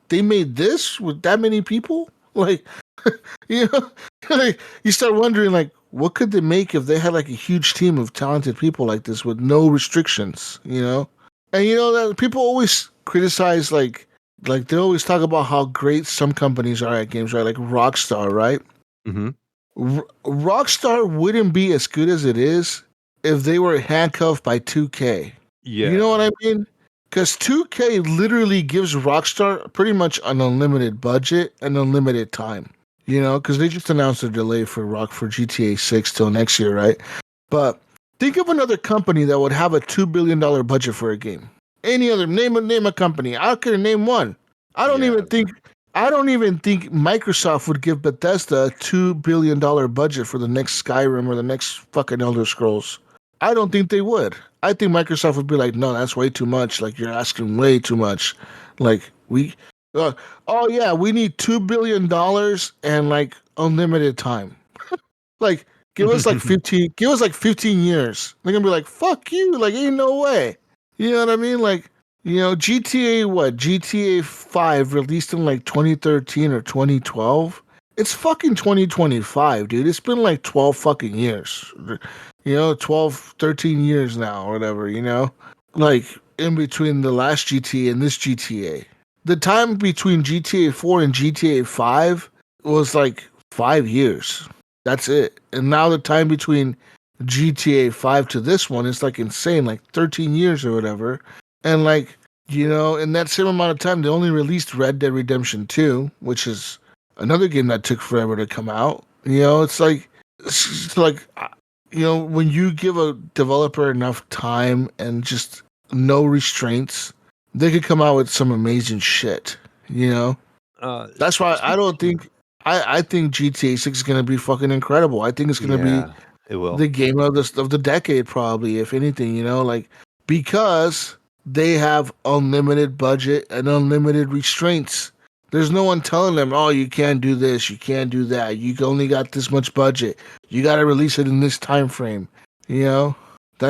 they made this with that many people. Like you know, like, you start wondering like what could they make if they had like a huge team of talented people like this with no restrictions, And that people always criticize like they always talk about how great some companies are at games, right? Like Rockstar, right? Mhm. Rockstar wouldn't be as good as it is if they were handcuffed by 2K. You know Yeah. what I mean? Because 2K literally gives Rockstar pretty much an unlimited budget and unlimited time. Because they just announced a delay for GTA 6 till next year, right? But think of another company that would have a $2 billion budget for a game. Any other name a company. I could name one. I don't Yeah. even think I don't even think Microsoft would give Bethesda a $2 billion budget for the next Skyrim or the next fucking Elder Scrolls. I don't think they would. I think Microsoft would be like, no, that's way too much. Like you're asking way too much. Like uh, oh yeah, we need $2 billion and like unlimited time. Like give us like 15 years. They're gonna be like, fuck you. Like ain't no way. You know what I mean? Like GTA what? GTA 5 released in like 2013 or 2012. It's fucking 2025, dude. It's been like 12 fucking years. 12, 13 years now or whatever. Like in between the last GTA and this GTA. The time between GTA 4 and GTA 5 was like 5 years. That's it. And now the time between GTA 5 to this one is like insane, like 13 years or whatever. And like In that same amount of time, they only released Red Dead Redemption 2, which is another game that took forever to come out. It's like when you give a developer enough time and just no restraints, they could come out with some amazing shit. That's why I don't think I think GTA 6 is gonna be fucking incredible. I think it's gonna be it will. the game of the decade, probably, if anything. Because they have unlimited budget and unlimited restraints. There's no one telling them, "Oh, you can't do this, you can't do that. You only got this much budget. You got to release it in this time frame." I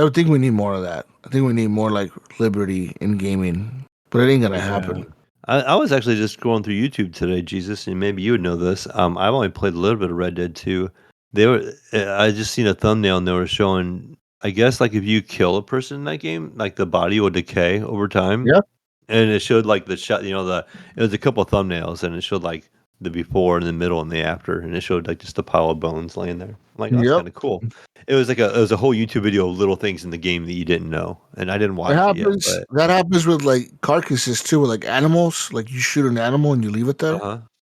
think we need more of that. I think we need more like liberty in gaming, but it ain't gonna happen. I was actually just going through YouTube today, Jesus, and maybe you would know this. I've only played a little bit of Red Dead 2. I just seen a thumbnail and they were showing, I guess, like if you kill a person in that game, like the body will decay over time. Yeah. And it showed like the shot, it was a couple of thumbnails and it showed like the before and the middle and the after, and it showed like just a pile of bones laying there. I'm like, oh, that's kind of cool. It was a whole YouTube video of little things in the game that you didn't know, and I didn't watch it yet. But that happens with like carcasses too, with like animals. Like you shoot an animal and you leave it there,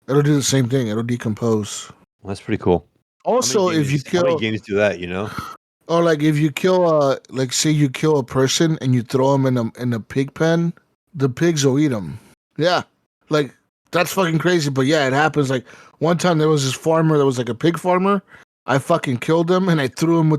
it'll do the same thing. It'll decompose. Well, that's pretty cool. Also, how many games do that? Or like if you kill like say you kill a person and you throw them in a pig pen, the pigs will eat them. Yeah, like that's fucking crazy. But yeah, it happens. Like one time there was this farmer that was like a pig farmer. I fucking killed him and I threw him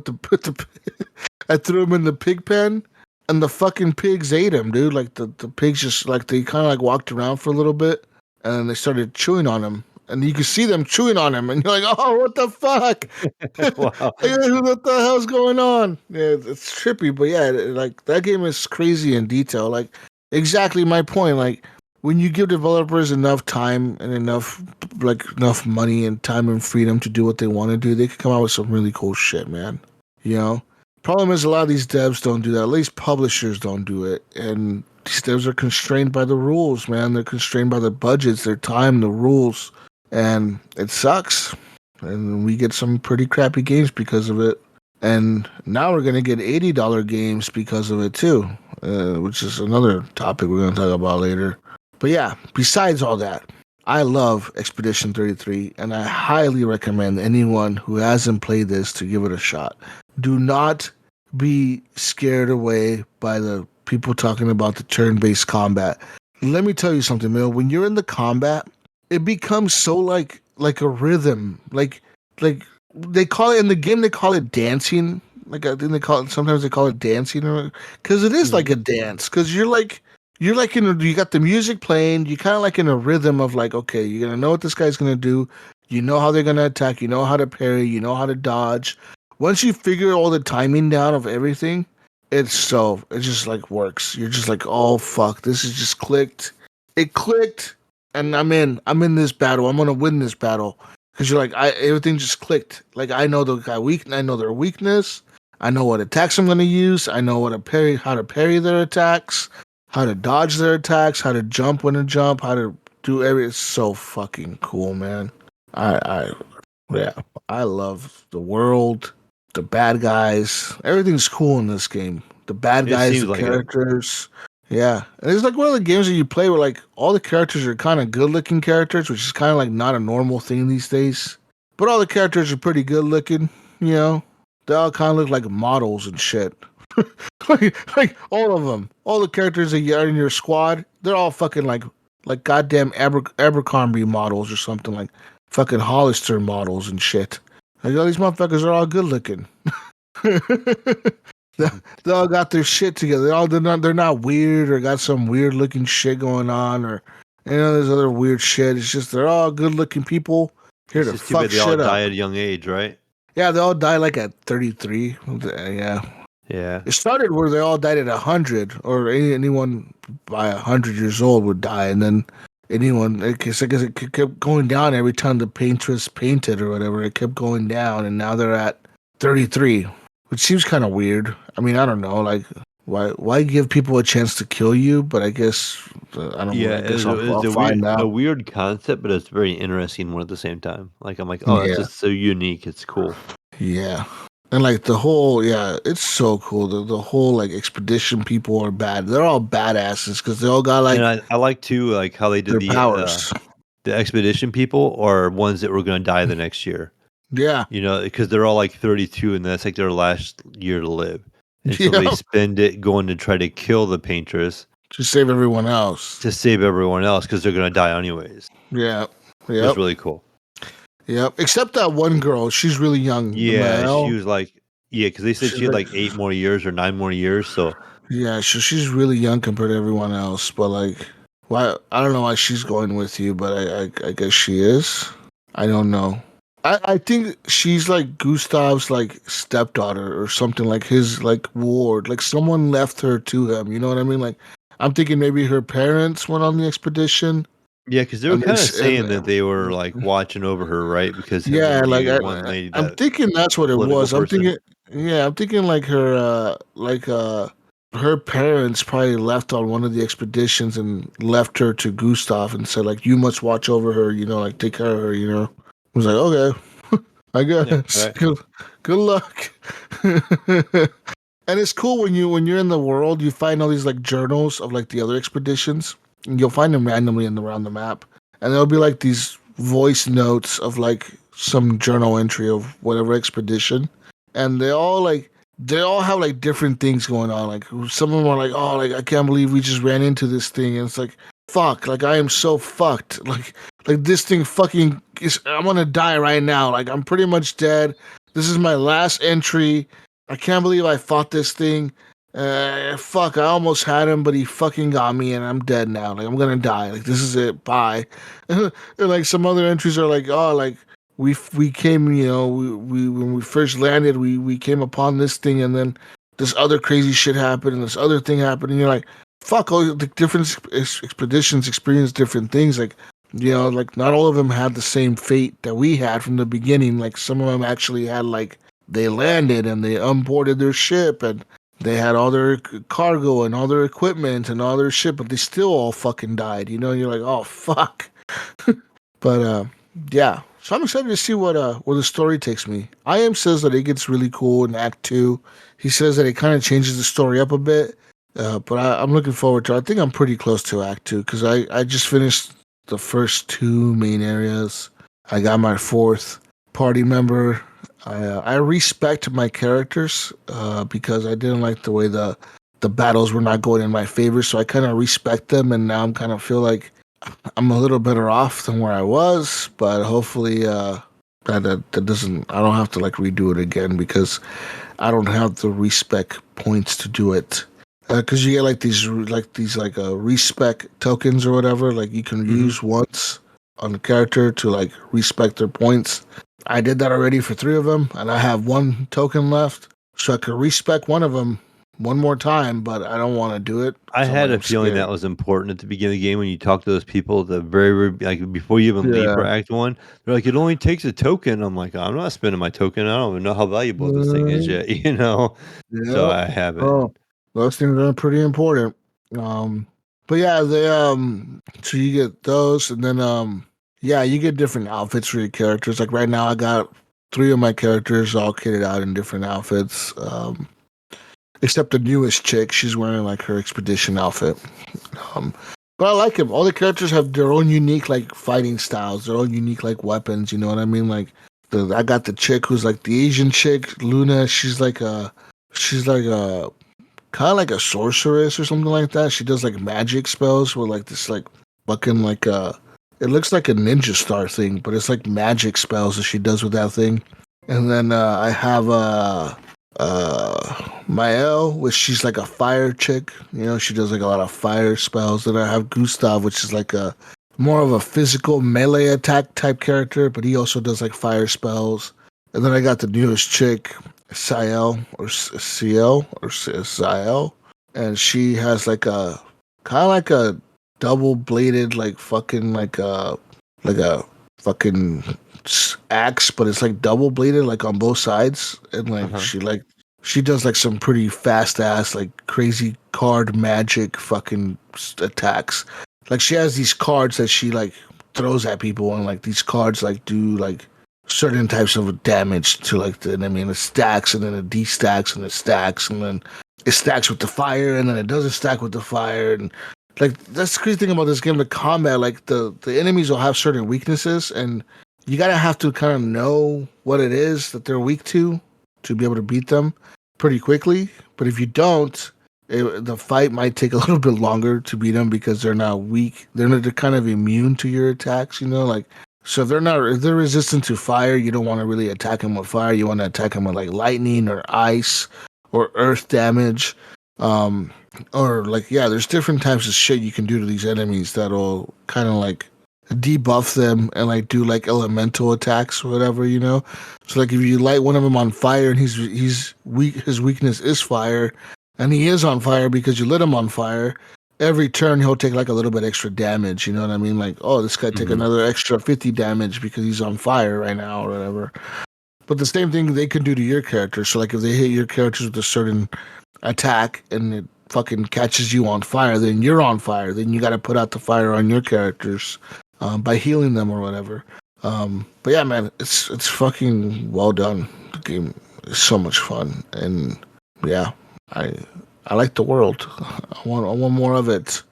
I threw him in the pig pen, and the fucking pigs ate him, dude. Like the pigs just like they kind of like walked around for a little bit, and they started chewing on him, and you could see them chewing on him, and you're like, oh, what the fuck? Wow. What the hell's going on? Yeah, it's trippy, but yeah, like that game is crazy in detail. Like exactly my point. Like when you give developers enough time and enough money and time and freedom to do what they want to do, they can come out with some really cool shit, man. Problem is a lot of these devs don't do that. At least publishers don't do it. And these devs are constrained by the rules, man. They're constrained by the budgets, their time, the rules. And it sucks. And we get some pretty crappy games because of it. And now we're going to get $80 games because of it too, which is another topic we're going to talk about later. But yeah, besides all that, I love Expedition 33, and I highly recommend anyone who hasn't played this to give it a shot. Do not be scared away by the people talking about the turn-based combat. Let me tell you something, Mill. When you're in the combat, it becomes so like a rhythm. Like they call it in the game. They call it dancing. Like I think sometimes they call it dancing, because it is like a dance. Because you're like you got the music playing. You kind of like in a rhythm of like, okay, you're gonna know what this guy's gonna do. You know how they're gonna attack. You know how to parry. You know how to dodge. Once you figure all the timing down of everything, it just like works. You're just like, oh fuck, this is just clicked. It clicked, and I'm in this battle. I'm gonna win this battle. Because you're like, everything just clicked. Like I know the guy I know their weakness. I know what attacks I'm gonna use. I know how to parry their attacks, how to dodge their attacks, how to jump when to jump, how to do everything. It's so fucking cool, man. I love the world, the bad guys. Everything's cool in this game. The bad guys, the characters. Yeah. And it's like one of the games that you play where like all the characters are kind of good looking characters, which is kind of like not a normal thing these days. But all the characters are pretty good looking, They all kind of look like models and shit. like all of them. All the characters that are in your squad, they're all fucking like goddamn Abercrombie models or something, like fucking Hollister models and shit. Like all these motherfuckers are all good looking. They all got their shit together. They're not weird or got some weird looking shit going on, or there's other weird shit. It's just they're all good looking people here to fuck shit up. They all die at a young age, right? Yeah, they all die like at 33. Yeah. It started where they all died at 100, or anyone by 100 years old would die, and then anyone, I guess it kept going down every time the paint was painted or whatever. It kept going down, and now they're at 33. Which seems kind of weird. I mean, I don't know, like why give people a chance to kill you? But I guess I don't know. I guess I'll find out. A weird concept, but it's a very interesting one at the same time. Like I'm like, oh, that's just so unique. It's cool. Yeah, And like the whole, yeah, it's so cool. The whole like expedition people are bad. They're all badasses because they all got And like I like too, like how they did their powers. the expedition people are ones that were going to die the next year. Yeah, You know, because they're all like 32, and that's like their last year to live, and so they yeah, spend it going to try to kill the paintress to save everyone else. to save everyone else because they're going to die anyways. Yeah, It was yep, really cool. yep. Except that one girl, she's really young. The Yeah, she Mayo, was like, yeah, because they said she's she had like, like 8 more years or 9 more years. So yeah, she's really young compared to everyone else. But like, why? I don't know why she's going with you, but I guess she is. I don't know. I think she's like Gustav's like stepdaughter or something, like his like ward. Like someone left her to him. You know what I mean? Like I'm thinking maybe her parents went on the expedition yeah, because they were and kind of and saying that they were like watching over her, right? Because yeah, like the one lady, I'm that thinking that's what it political was. I'm person. thinking, yeah, I'm thinking like her parents probably left on one of the expeditions and left her to Gustav and said like you must watch over her. You know, like take care of her. You know, I was like okay. I Yeah, guess. right. Good luck. And it's cool when you're in the world, you find all these like journals of like the other expeditions, and you'll find them randomly around the map, and there'll be like these voice notes of like some journal entry of whatever expedition, and they all have like different things going on. Like some of them are like, oh, like I can't believe we just ran into this thing, and it's like, fuck, like I am so fucked, like this thing fucking is. I'm gonna die right now. Like I'm pretty much dead. This is my last entry. I can't believe I fought this thing. Fuck, I almost had him, but he fucking got me, and I'm dead now. Like I'm gonna die. Like this is it. Bye. And like some other entries are like, oh, like we came, you know, we when we first landed, we came upon this thing, and then this other crazy shit happened, and this other thing happened, and you're like, fuck, all the different expeditions experience different things. Like, you know, like not all of them had the same fate that we had from the beginning. Like some of them actually had like they landed and they unboarded their ship and they had all their cargo and all their equipment and all their shit, but they still all fucking died. You know, and you're like, oh fuck. But yeah. So I'm excited to see where the story takes me. IM says that it gets really cool in Act Two. He says that it kind of changes the story up a bit. But I'm looking forward to it. I think I'm pretty close to Act Two because I just finished the first two main areas. I got my fourth party member. I respect my characters because I didn't like the way the battles were not going in my favor, so I kind of respect them, and now I'm kind of feel like I'm a little better off than where I was. But hopefully, that doesn't. I don't have to like redo it again because I don't have the respect points to do it. Because you get like respect tokens or whatever, like you can Hmm. use once on the character to like respect their points. I did that already for 3 of them, and I have 1 token left, so I could respect one of them one more time. But I don't want to do it I because had a I'm feeling that scared. was important at the beginning of the game when you talk to those people at the very like before you even leave for Yeah. Act One. They're like, it only takes a token. I'm like, I'm not spending my token. I don't even know how valuable this thing is Mm, yet, you know. So yep. I haven't. Oh, those things are pretty important. But yeah, they so you get those, and then yeah, you get different outfits for your characters. Like right now, I got 3 of my characters all kitted out in different outfits. Except the newest chick, she's wearing like her expedition outfit. Um, but I like them. All the characters have their own unique like fighting styles, their own unique like weapons. You know what I mean? Like I got the chick who's like the Asian chick, Luna. She's like a kind of like a sorceress or something like that. She does like magic spells with like this like fucking like it looks like a ninja star thing, but it's like magic spells that she does with that thing. And then I have Mael, which she's like a fire chick. You know, she does like a lot of fire spells. Then I have Gustav, which is like a more of a physical melee attack type character, but he also does like fire spells. And then I got the newest chick, Ciel or Ciel or Ciel, and she has like a kind of like a double bladed like a fucking axe, but it's like double bladed like on both sides, and Uh like huh. she does like some pretty fast ass like crazy card magic fucking attacks. Like she has these cards that she like throws at people, and like these cards like do like certain types of damage to like the enemy, and it stacks, and then it destacks, and it stacks, and then it stacks with the fire, and then it doesn't stack with the fire, and like that's the crazy thing about this game. The combat, like the enemies will have certain weaknesses, and you gotta have to kind of know what it is that they're weak to be able to beat them pretty quickly. But if you don't, the fight might take a little bit longer to beat them because they're not weak. They're kind of immune to your attacks, you know, like so if they're resistant to fire, you don't want to really attack them with fire. You want to attack them with like lightning or ice or earth damage. Um or like yeah, there's different types of shit you can do to these enemies that'll kind of like debuff them and like do like elemental attacks or whatever, you know. So like if you light one of them on fire and he's weak, his weakness is fire, and he is on fire because you lit him on fire. Every turn he'll take like a little bit extra damage. You know what I mean? Like, oh, this guy take another extra 50 damage because he's on fire right now or whatever. But the same thing they can do to your character. So like if they hit your characters with a certain attack and it fucking catches you on fire, then you're on fire. Then you got to put out the fire on your characters by healing them or whatever. But yeah, man, it's fucking well done. The game is so much fun, and yeah, I like the world. I want more of it.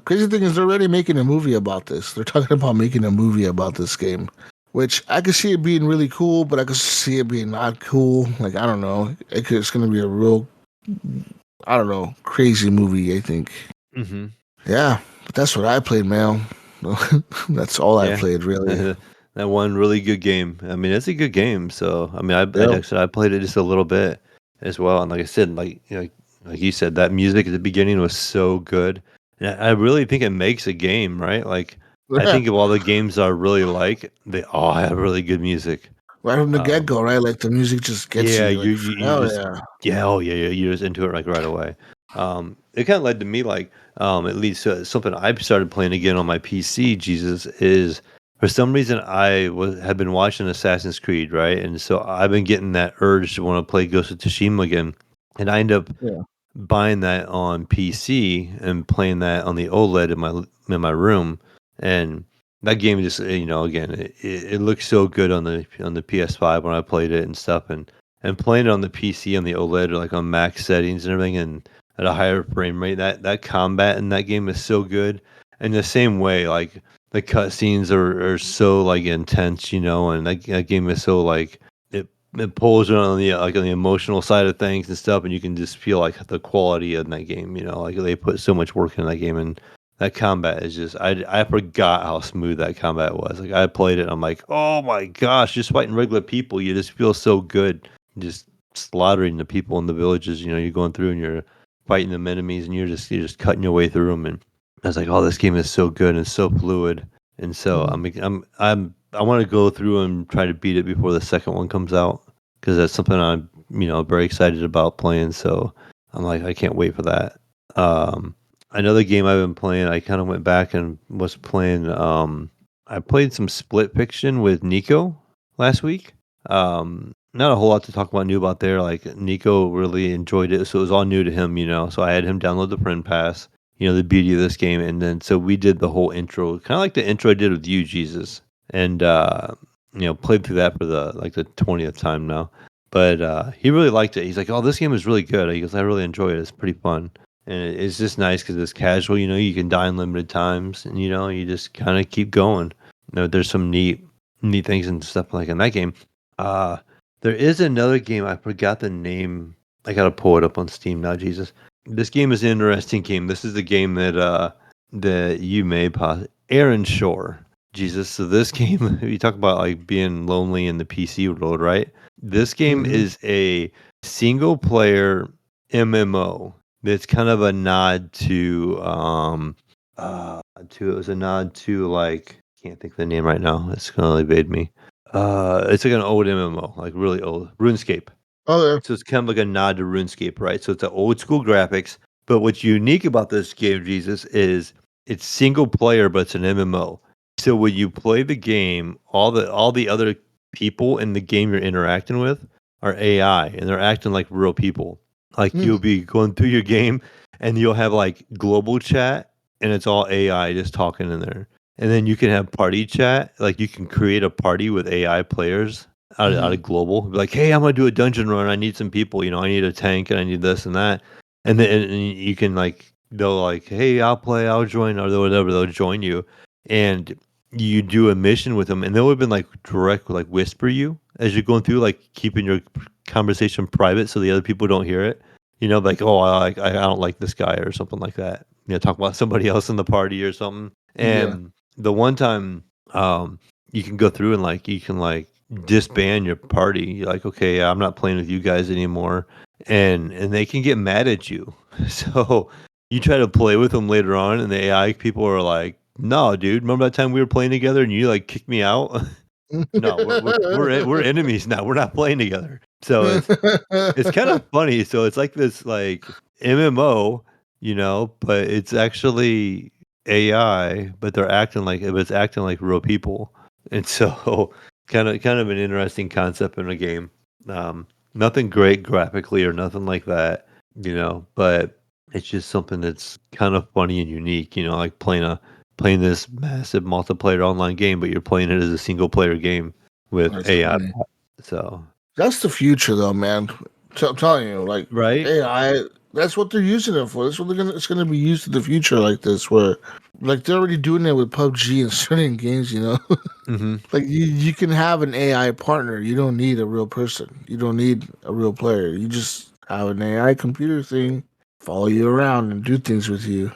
Crazy thing is, they're already making a movie about this. They're talking about making a movie about this game, which I could see it being really cool, but I could see it being not cool. Like I don't know, it's gonna be a real, I don't know, crazy movie. I think. Mm-hmm. Yeah, but that's what I played, man. That's all I played, really. That one really good game. I mean, it's a good game. So, I mean, I played it just a little bit as well. And like I said, like you said, that music at the beginning was so good. And I really think it makes a game, right? Like, I think of all the games I really like, they all have really good music. Right from the get go, right? Like the music just gets you. Like, you just you're just into it like right away. It kind of led to me like at least something I started playing again on my PC. Jesus is for some reason had been watching Assassin's Creed, right, and so I've been getting that urge to want to play Ghost of Tsushima again, and I end up buying that on PC and playing that on the OLED in my room, and that game just again it looks so good on the PS5 when I played it and stuff, and playing it on the PC on the OLED or like on max settings and everything and at a higher frame rate, that combat in that game is so good. In the same way, like the cutscenes are so like intense, and that game is so like it pulls you on the like on the emotional side of things and stuff, and you can just feel like the quality in that game. Like they put so much work in that game, and that combat is just I forgot how smooth that combat was. Like I played it, and I'm like, oh my gosh, just fighting regular people, you just feel so good, just slaughtering the people in the villages. You're going through and you're fighting them enemies, and you're just cutting your way through them. And I was like, oh, this game is so good and so fluid. And so I want to go through and try to beat it before the second one comes out because that's something I'm very excited about playing. So I'm like, I can't wait for that. Another game I've been playing, I kind of went back and was playing. I played some Split Fiction with Nico last week. Not a whole lot to talk about new about there. Like Nico really enjoyed it, so it was all new to him. So I had him download the friend pass. The beauty of this game, and then so we did the whole intro, kind of like the intro I did with you, Jesus, and played through that for the 20th time now. But he really liked it. He's like, "Oh, this game is really good." He goes, "I really enjoy it. It's pretty fun." And it's just nice because it's casual. You can die unlimited times, and you just kind of keep going. There's some neat things and stuff like in that game. There is another game. I forgot the name. I gotta pull it up on Steam now. Jesus, this game is an interesting game. This is the game that you may Aaron Shore. Jesus. So this game, you talk about like being lonely in the PC world, right? This game is a single player MMO. It's kind of a nod to it was a nod to like can't think of the name right now. It's gonna evade me. It's like an old MMO, like really old RuneScape. Oh yeah. So it's kind of like a nod to RuneScape, right? So it's an old school graphics. But what's unique about this game, Jesus, is it's single player, but it's an MMO. So when you play the game, all the other people in the game you're interacting with are AI, and they're acting like real people. Like you'll be going through your game, and you'll have like global chat, and it's all AI just talking in there. and then you can have party chat. Like you can create a party with AI players out of global. Be like, hey, I'm gonna do a dungeon run. I need some people. I need a tank and I need this and that. And then and you can like they'll like, hey, I'll play, I'll join, or whatever. They'll join you, and you do a mission with them, and they'll even like direct like whisper you as you're going through, like keeping your conversation private so the other people don't hear it. Like, oh, I don't like this guy or something like that. Talk about somebody else in the party or something. Yeah. And the one time, you can go through and like you can like disband your party. You're like, okay, I'm not playing with you guys anymore, and they can get mad at you. So you try to play with them later on, and the AI people are like, no, dude, remember that time we were playing together and you like kicked me out? No, we're enemies now. We're not playing together. So it's kind of funny. So it's like this like MMO, but it's actually AI, but it's acting like real people. And so kind of an interesting concept in a game. Nothing great graphically or nothing like that, but it's just something that's kind of funny and unique, like playing this massive multiplayer online game, but you're playing it as a single player game with That's AI. funny. So That's the future, though, man. I'm telling you, like right. AI. That's what they're using it for. That's what it's gonna be used in the future, like this, where like they're already doing it with PUBG and certain games. Hmm. Like you can have an AI partner. You don't need a real person. You don't need a real player. You just have an AI computer thing follow you around and do things with you.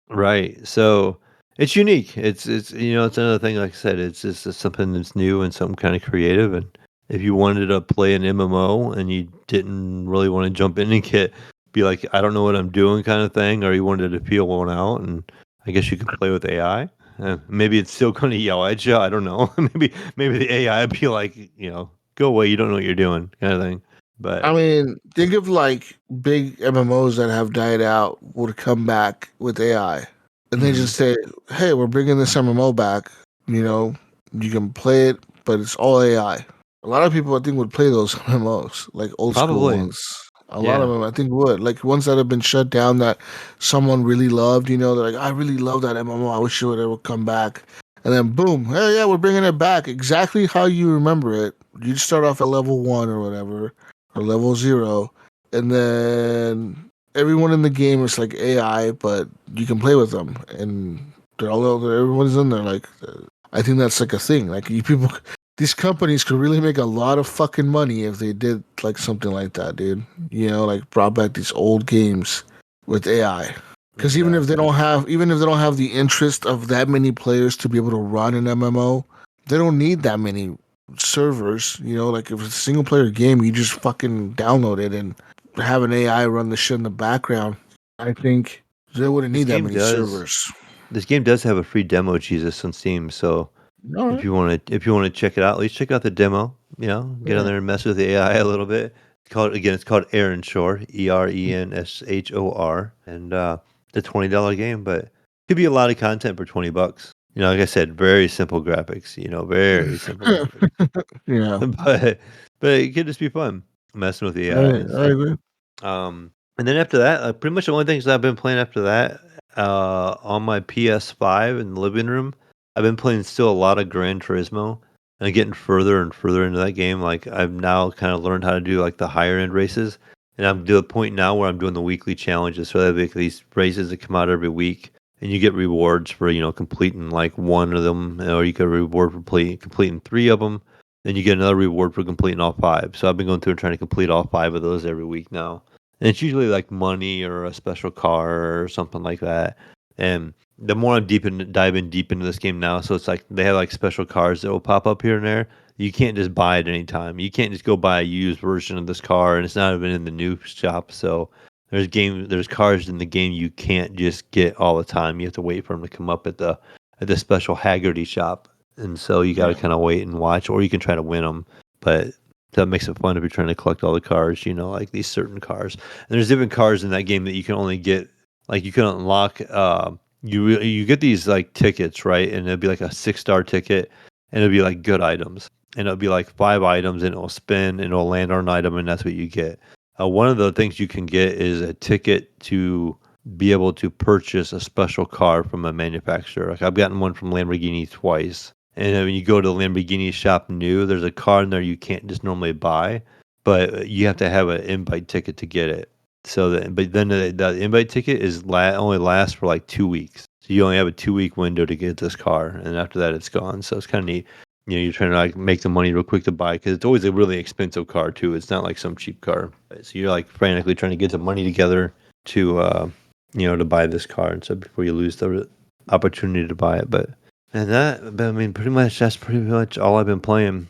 Right. So it's unique. It's another thing. Like I said, it's just something that's new and something kind of creative. And if you wanted to play an MMO and you didn't really want to jump in and be like, I don't know what I'm doing kind of thing, or you wanted to feel one out, and I guess you can play with AI. Maybe it's still going to yell at you. I don't know. maybe the AI would be like, go away. You don't know what you're doing, kind of thing. I But mean, think of like big MMOs that have died out would come back with AI, and they mhm. just say, "Hey, we're bringing this MMO back. You know, you can play it, but it's all AI." A lot of people, I think, would play those MMOs, like old school Probably, ones. A lot of yeah. them, I think, would like ones that have been shut down that someone really loved. They're like, "I really love that MMO. I wish it would come back." And then boom, hey, yeah, we're bringing it back exactly how you remember it. You start off at level 1 or whatever, or level 0, and then everyone in the game is like AI, but you can play with them, and everyone's in there. Like, I think that's like a thing. Like, you people, these companies could really make a lot of fucking money if they did like something like that, dude. Like brought back these old games with AI. Because Exactly. even if they don't have the interest of that many players to be able to run an MMO, they don't need that many servers. Like if it's a single player game, you just fucking download it and have an AI run the shit in the background. I think they wouldn't This need that game many does. servers. This game does have a free demo, Jesus, on Steam. So All if right. you want to check it out, at least check out the demo. Get on Yeah. there and mess with the AI a little bit. It's called Aaron Shore, ERENSHOR, and it's a $20 game, but could be a lot of content for $20. Like I said, very simple graphics. Very simple graphics, Yeah. but it could just be fun messing with the I, AI and I stuff. agree. And then after that, pretty much the only things that I've been playing after that, on my PS5 in the living room, I've been playing still a lot of Gran Turismo and getting further and further into that game. Like I've now kind of learned how to do like the higher end races, and I'm to a point now where I'm doing the weekly challenges. So they have like these races that come out every week, and you get rewards for completing like one of them, or you get a reward for completing three of them. Then you get another reward for completing all five. So I've been going through and trying to complete all five of those every week now. And it's usually like money or a special car or something like that. And the more I'm diving deep into this game now, so it's like they have like special cars that will pop up here and there. You can't just buy it anytime. You can't just go buy a used version of this car, and it's not even in the new shop. So there's cars in the game you can't just get all the time. You have to wait for them to come up at the special Haggerty shop, and so you got to Yeah. kind of wait and watch, or you can try to win them. But that makes it fun if you're trying to collect all the cars, like these certain cars. And there's different cars in that game that you can only get, like you can unlock. You get these like tickets, right? And it'll be like a 6-star ticket, and it'll be like good items, and it'll be like 5 items, and it'll spin, and it'll land on an item, and that's what you get. One of the things you can get is a ticket to be able to purchase a special car from a manufacturer. Like I've gotten one from Lamborghini twice. And when you go to the Lamborghini shop new, there's a car in there you can't just normally buy, but you have to have an invite ticket to get it. So that, but then the invite ticket is only lasts for like 2 weeks. So you only have a 2 week window to get this car, and after that it's gone. So it's kind of neat. You're trying to like make the money real quick to buy because it's always a really expensive car too. It's not like some cheap car. So you're like frantically trying to get the money together to to buy this car, and so before you lose the opportunity to buy it. But I mean, pretty much that's pretty much all I've been playing.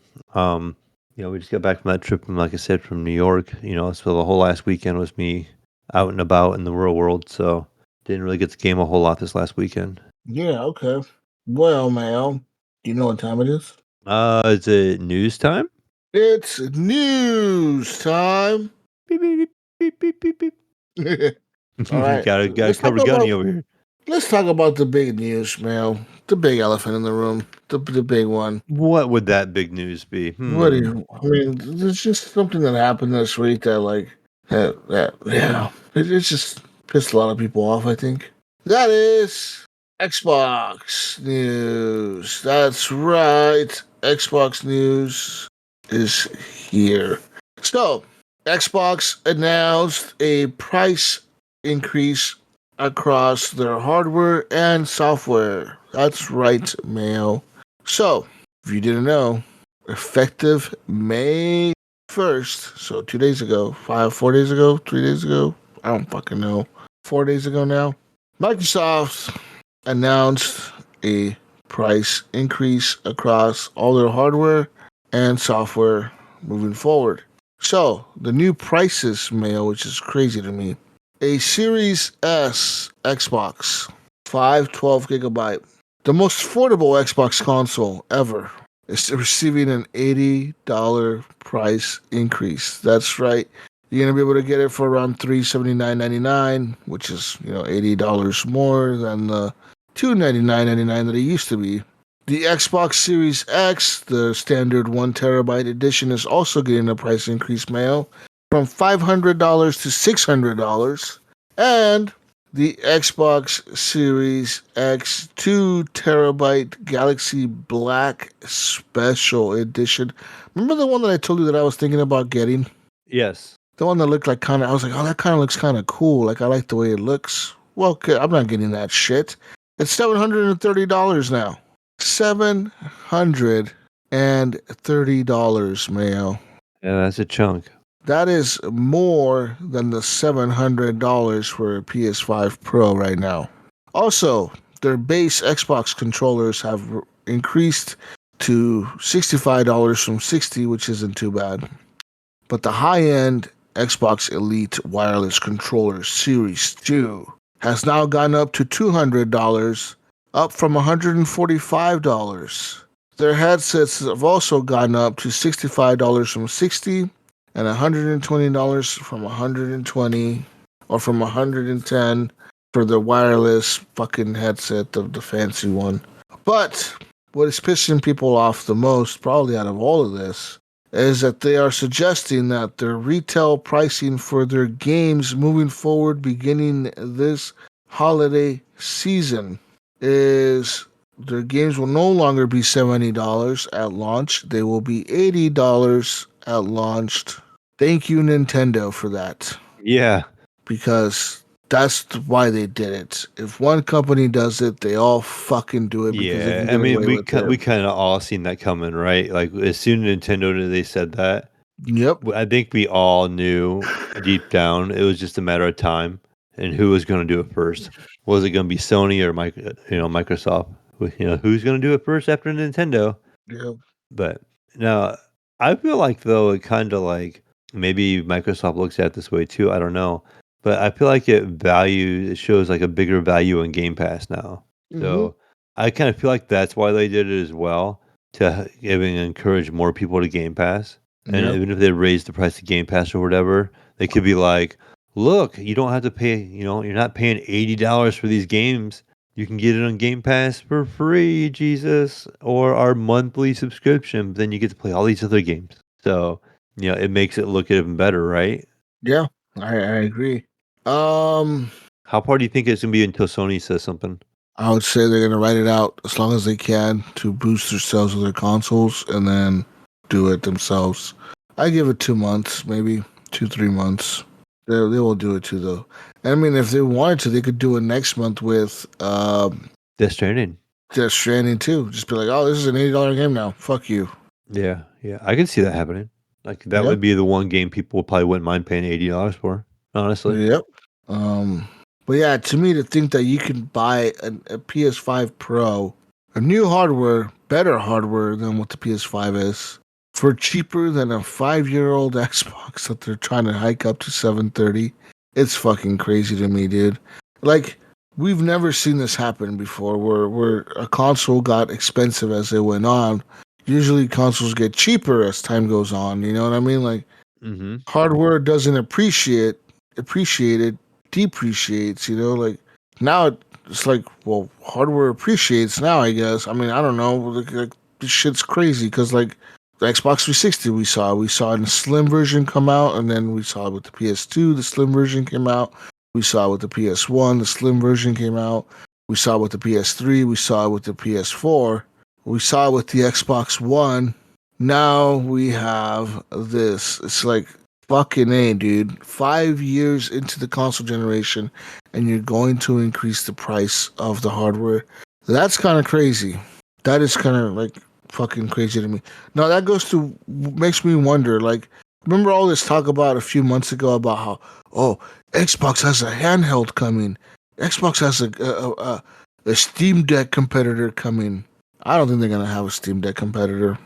We just got back from that trip, and like I said, from New York. So the whole last weekend was me out and about in the real world. So didn't really get to game a whole lot this last weekend. Yeah, okay. Well, Mayo, do you know what time it is? Is it news time? It's news time. Beep, beep, beep, beep, beep, beep. All right. Gotta cover Gunny over here. Let's talk about the big news, Mayo. The big elephant in the room. The big one. What would that big news be? What do you? I mean, there's just something that happened this week that it just pissed a lot of people off. I think that is Xbox news. That's right. Xbox news is here. So, Xbox announced a price increase across their hardware and software. That's right, Mayo. So, if you didn't know, effective May 1st, so 2 days ago, 4 days ago, 3 days ago, I don't fucking know, 4 days ago now, Microsoft announced a price increase across all their hardware and software moving forward. So, the new prices, Mayo, which is crazy to me. A Series S Xbox, 512 gigabyte, the most affordable Xbox console ever, is receiving an $80 price increase. That's right. You're going to be able to get it for around $379.99, which is, $80 more than the $299.99 that it used to be. The Xbox Series X, the standard 1 terabyte edition, is also getting a price increase, Mayo, from $500 to $600. And the Xbox Series X 2 terabyte Galaxy Black Special Edition. Remember the one that I told you that I was thinking about getting? Yes. The one that looked like I was like, oh, that kind of looks kind of cool. Like, I like the way it looks. Well, okay, I'm not getting that shit. It's $730 now. $730, Mayo. Yeah, that's a chunk. That is more than the $700 for a PS5 Pro right now. Also, their base Xbox controllers have increased to $65 from $60, which isn't too bad. But the high-end Xbox Elite Wireless Controller Series 2 has now gone up to $200, up from $145. Their headsets have also gone up to $65 from $60 and $120 from $120 or from $110 for the wireless fucking headset, the fancy one. But what is pissing people off the most, probably out of all of this, is that they are suggesting that their retail pricing for their games moving forward beginning this holiday season is their games will no longer be $70 at launch. They will be $80 at launch. Thank you, Nintendo, for that. Yeah. Because that's why they did it. If one company does it, they all fucking do it because they can get away with it. We kind of all seen that coming, right? Like as soon as Nintendo they said that. Yep. I think we all knew deep down it was just a matter of time and who was going to do it first. Was it going to be Sony or Microsoft? Who's going to do it first after Nintendo? Yep. But now I feel like though it kind of like maybe Microsoft looks at it this way too. I don't know. But I feel like it shows like a bigger value in Game Pass now. So I kind of feel like that's why they did it as well, to even encourage more people to Game Pass. And even if they raise the price of Game Pass or whatever, they could be like, look, you don't have to pay, you're not paying $80 for these games. You can get it on Game Pass for free, Jesus, or our monthly subscription. Then you get to play all these other games. So, it makes it look even better, right? Yeah, I agree. How far do you think it's gonna be until Sony says something? I would say they're gonna write it out as long as they can to boost their sales of their consoles, and then do it themselves. I give it 2 months, maybe 2-3 months. They will do it too, though. I mean, if they wanted to, they could do it next month with Death Stranding. Death Stranding too. Just be like, oh, this is an $80 game now. Fuck you. Yeah, yeah, I can see that happening. Like that Yep. would be the one game people probably wouldn't mind paying $80 for. Honestly. Yep. But yeah, to me, to think that you can buy a PS5 Pro, a new hardware, better hardware than what the PS5 is, for cheaper than a 5-year-old Xbox that they're trying to hike up to 730, it's fucking crazy to me, dude. Like, we've never seen this happen before, where a console got expensive as it went on. Usually, consoles get cheaper as time goes on. You know what I mean? Like, Mm-hmm. hardware doesn't appreciate it depreciates, like now it's like, well, hardware appreciates now, I guess. I mean, I don't know, like this shit's crazy because like the Xbox 360 we saw in the slim version come out, and then we saw it with the PS2 the slim version came out, we saw it with the PS1 the slim version came out, we saw it with the PS3, we saw it with the PS4, we saw it with the Xbox One. Now we have this. It's like, fucking A, dude. 5 years into the console generation, and you're going to increase the price of the hardware. That's kind of crazy. That is kind of like fucking crazy to me. Now, that makes me wonder, like, remember all this talk about a few months ago about how, oh, Xbox has a handheld coming. Xbox has a Steam Deck competitor coming. I don't think they're going to have a Steam Deck competitor.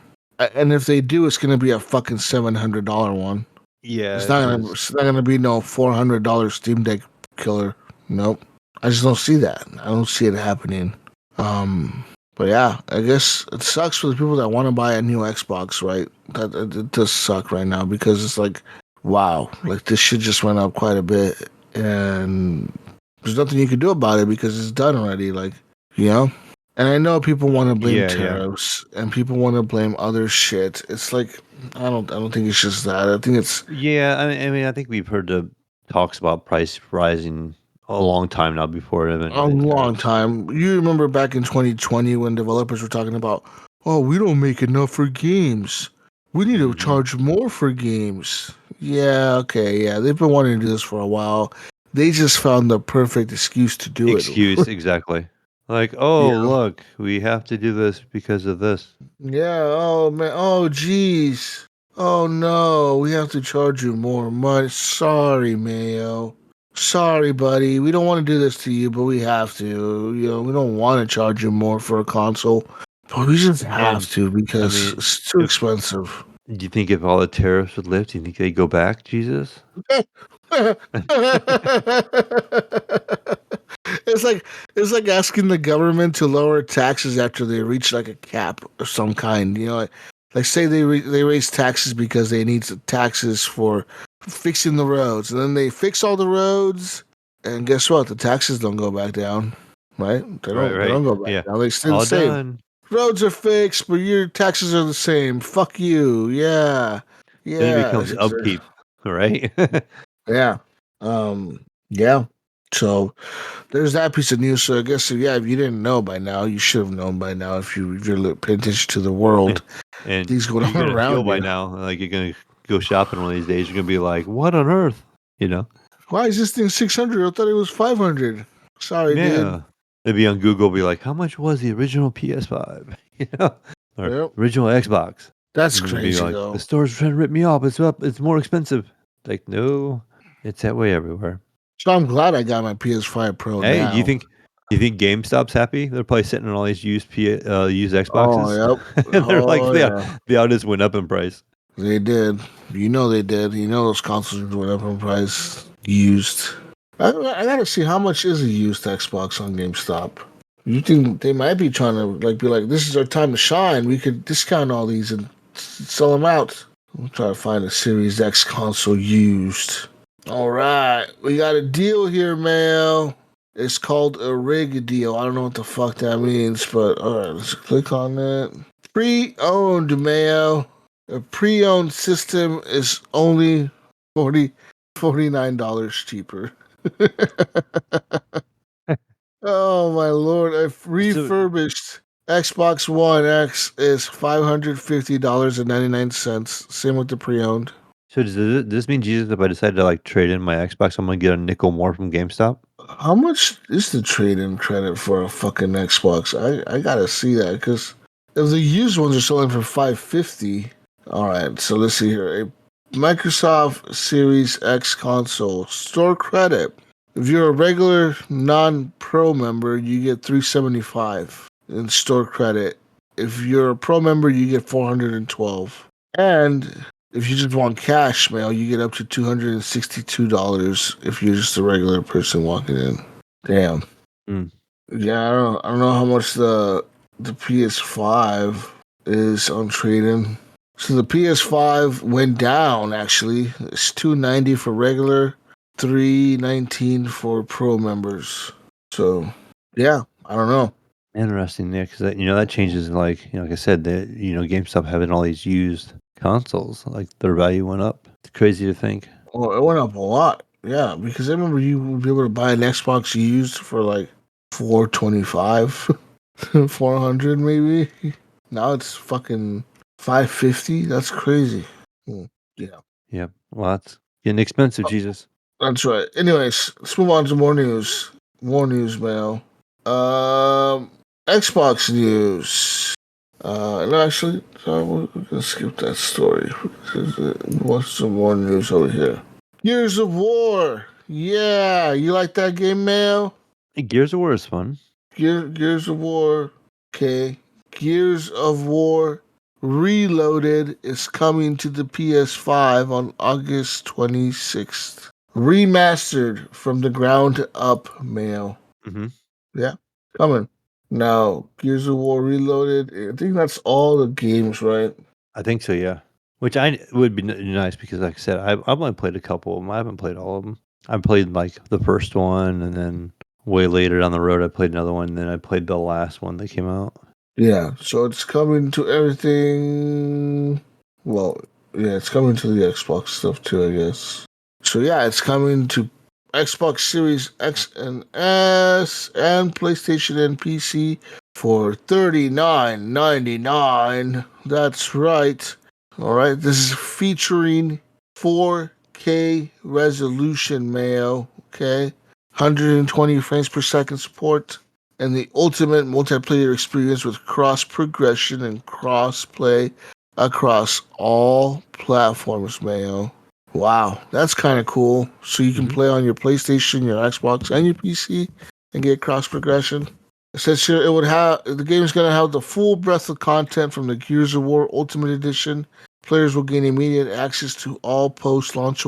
And if they do, it's going to be a fucking $700 one. Yeah, It's not gonna be no $400 Steam Deck killer. Nope. I just don't see that. I don't see it happening. But yeah, I guess it sucks for the people that want to buy a new Xbox, right? That it does suck right now because it's like, wow, like this shit just went up quite a bit, and there's nothing you can do about it because it's done already. Like, you know. And I know people want to blame tariffs and people want to blame other shit. It's like, I don't think it's just that. I think it's yeah. I mean, I think we've heard the talks about price rising a long time now before even a the long tariffs. time. You remember back in 2020 when developers were talking about, oh, we don't make enough for games. We need to Mm-hmm. charge more for games. Yeah, okay, yeah. They've been wanting to do this for a while. They just found the perfect excuse to do it. Excuse exactly. Like, oh Yeah. look, we have to do this because of this. Yeah, oh man. Oh, jeez. Oh no, we have to charge you more money. Sorry, Mayo. Sorry, buddy. We don't want to do this to you, but we have to. We don't want to charge you more for a console, but we just have And to I because mean, it's too if expensive. do you think if all the tariffs would lift, do you think they go back, Jesus? It's like asking the government to lower taxes after they reach like a cap of some kind. Like say they raise taxes because they need taxes for fixing the roads, and then they fix all the roads, and guess what? The taxes don't go back down, right? They Right, don't. They right. don't go back Yeah. down. They stay the All same. done. Roads are fixed, but your taxes are the same. Fuck you. Yeah. Then it Yeah. becomes upkeep, right? Yeah. Yeah. So there's that piece of news. So I guess yeah, if you didn't know by now, you should have known by now if you're paying attention to the world, And things going you're on gonna feel around by you. now, like you're gonna go shopping one of these days. You're gonna be like, "What on earth?" You know? Why is this thing 600? I thought it was 500. Sorry, dude. Yeah. Maybe on Google, be like, "How much was the original PS5?" You know, or Yep. original Xbox? That's And then be crazy like, "The though. store's trying to rip me off. It's up. It's more expensive." Like, no, it's that way everywhere. So I'm glad I got my PS5 Pro Hey, do you now. think? Do you think GameStop's happy? They're probably sitting on all these used Oh Xboxes, yep. and they're like, Oh yeah, yeah. they all just went up in price. They did. You know they did. You know those consoles went up in price. Used. I gotta see how much is a used Xbox on GameStop. You think they might be trying to like be like, this is our time to shine. We could discount all these and sell them out. We'll try to find a Series X console used. All right, we got a deal here, Mayo. It's called a rig deal. I don't know what the fuck that means, but all right, let's click on that. Pre-owned, Mayo. A pre-owned system is only $49 cheaper. Oh my lord! A So, refurbished Xbox One X is $550.99. Same with the pre-owned. so does this mean, Jesus, if I decide to like trade in my Xbox, I'm gonna get a nickel more from GameStop? How much is the trade-in credit for a fucking Xbox? I gotta see that because if the used ones are selling for $550, all right. So let's see here. A Microsoft Series X console store credit. If you're a regular non-pro member, you get $375 in store credit. If you're a pro member, you get $412. And if you just want cash mail, you get up to $262 if you're just a regular person walking in. Damn. Mm. Yeah, I don't know how much the PS5 is on trading. So the PS5 went down actually. It's $290 for regular, $319 for pro members. So yeah, I don't know. Interesting, yeah, because that changes. Like like I said, that GameStop having all these used consoles, like their value went up. It's crazy to think. Well, it went up a lot. Yeah, because I remember you would be able to buy an Xbox used for like 425, 400 maybe. Now it's fucking 550. That's crazy. Yeah, Yep. Well, that's getting expensive, Jesus. that's right. Anyways, let's move on to more news. More news, Mail. Xbox news. No, actually, sorry, we're gonna skip that story. What's some more news over here? Gears of War. Yeah, you like that game, Mail? Hey, Gears of War is fun. Gears of War. Okay. Gears of War Reloaded is coming to the PS5 on August 26th. Remastered from the ground up, Mail. Mm-hmm. Yeah, coming. Now, Gears of War Reloaded, I think that's all the games, right? I think so. Yeah. Which I would be nice because, like I said, I've only played a couple of them. I haven't played all of them. I played like the first one, and then way later down the road, I played another one. And then I played the last one that came out. Yeah, so it's coming to everything. Well, yeah, it's coming to the Xbox stuff too, I guess. So yeah, it's coming to Xbox Series X and S and PlayStation and PC for $39.99. That's right. All right, this is featuring 4K resolution, Mayo. Okay, 120 frames per second support and the ultimate multiplayer experience with cross progression and cross play across all platforms, Mayo. Wow, that's kind of cool. So you can Mm-hmm. play on your PlayStation, your Xbox, and your PC and get cross progression. It says here the game is going to have the full breadth of content from the Gears of War Ultimate Edition. Players will gain immediate access to all post-launch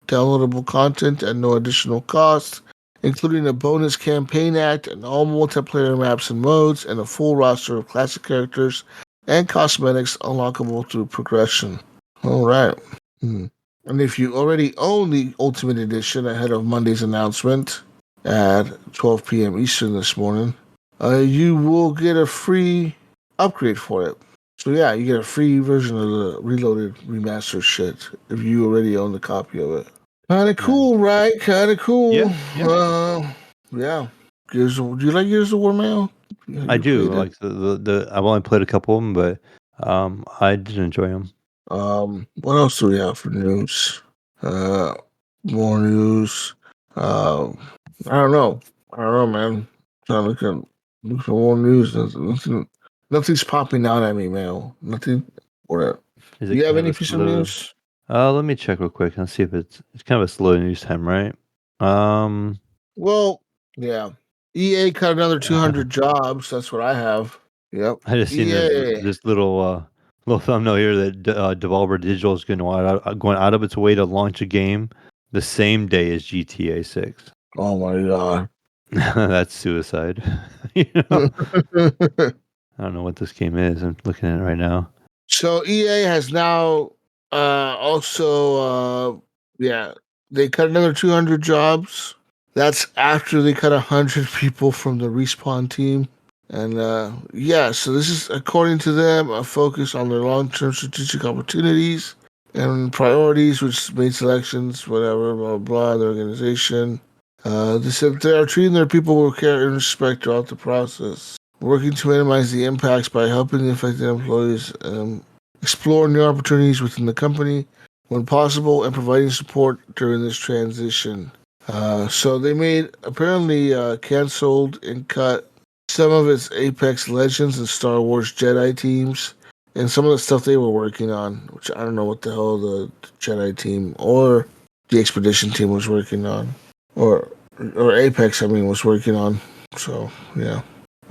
downloadable content at no additional cost, including a bonus campaign act and all multiplayer maps and modes, and a full roster of classic characters and cosmetics unlockable through progression. All right. And if you already own the Ultimate Edition ahead of Monday's announcement at 12 p.m. Eastern this morning, you will get a free upgrade for it. So yeah, you get a free version of the Reloaded remastered shit if you already own the copy of it. Kind of cool, right? Kind of cool. Yeah. Yeah. Do you like Gears of War, man? I You do played it. like the. I've only played a couple of them, but I did enjoy them. What else do we have for news? More news. I don't know. I don't know, man. Trying to look for more news. Nothing's popping out at me, man. Nothing. Whatever. Is Do it you have kind of any a piece of slow? news? Let me check real quick and see if it's kind of a slow news time, right? Um, Well, yeah. EA cut another 200 jobs. That's what I have. Yep. I just seen EA. this little thumbnail here that Devolver Digital is going out of its way to launch a game the same day as GTA 6. Oh my god. That's suicide. I don't know what this game is. I'm looking at it right now. So EA has now also yeah, they cut another 200 jobs. That's after they cut 100 people from the Respawn team. And yeah, so this is according to them a focus on their long-term strategic opportunities and priorities, which made selections, whatever, blah blah, the organization. They said they are treating their people with care and respect throughout the process, working to minimize the impacts by helping the affected employees explore new opportunities within the company when possible and providing support during this transition. So they apparently canceled and cut some of its Apex Legends and Star Wars Jedi teams and some of the stuff they were working on, which I don't know what the hell the Jedi team or the Expedition team was working on, or Apex, I mean, was working on. So yeah,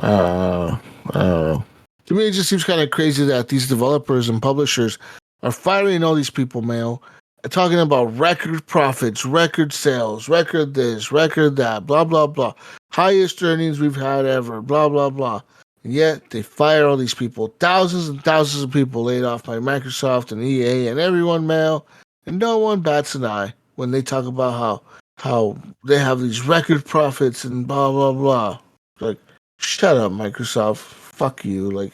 I don't know. To me, it just seems kind of crazy that these developers and publishers are firing all these people, Mayo, talking about record profits, record sales, record this, record that, blah blah blah, highest earnings we've had ever, blah blah blah. And yet they fire all these people, thousands and thousands of people laid off by Microsoft and EA and everyone, Mayo, and no one bats an eye when they talk about how they have these record profits and blah blah blah. Like, shut up, Microsoft. Fuck you. Like,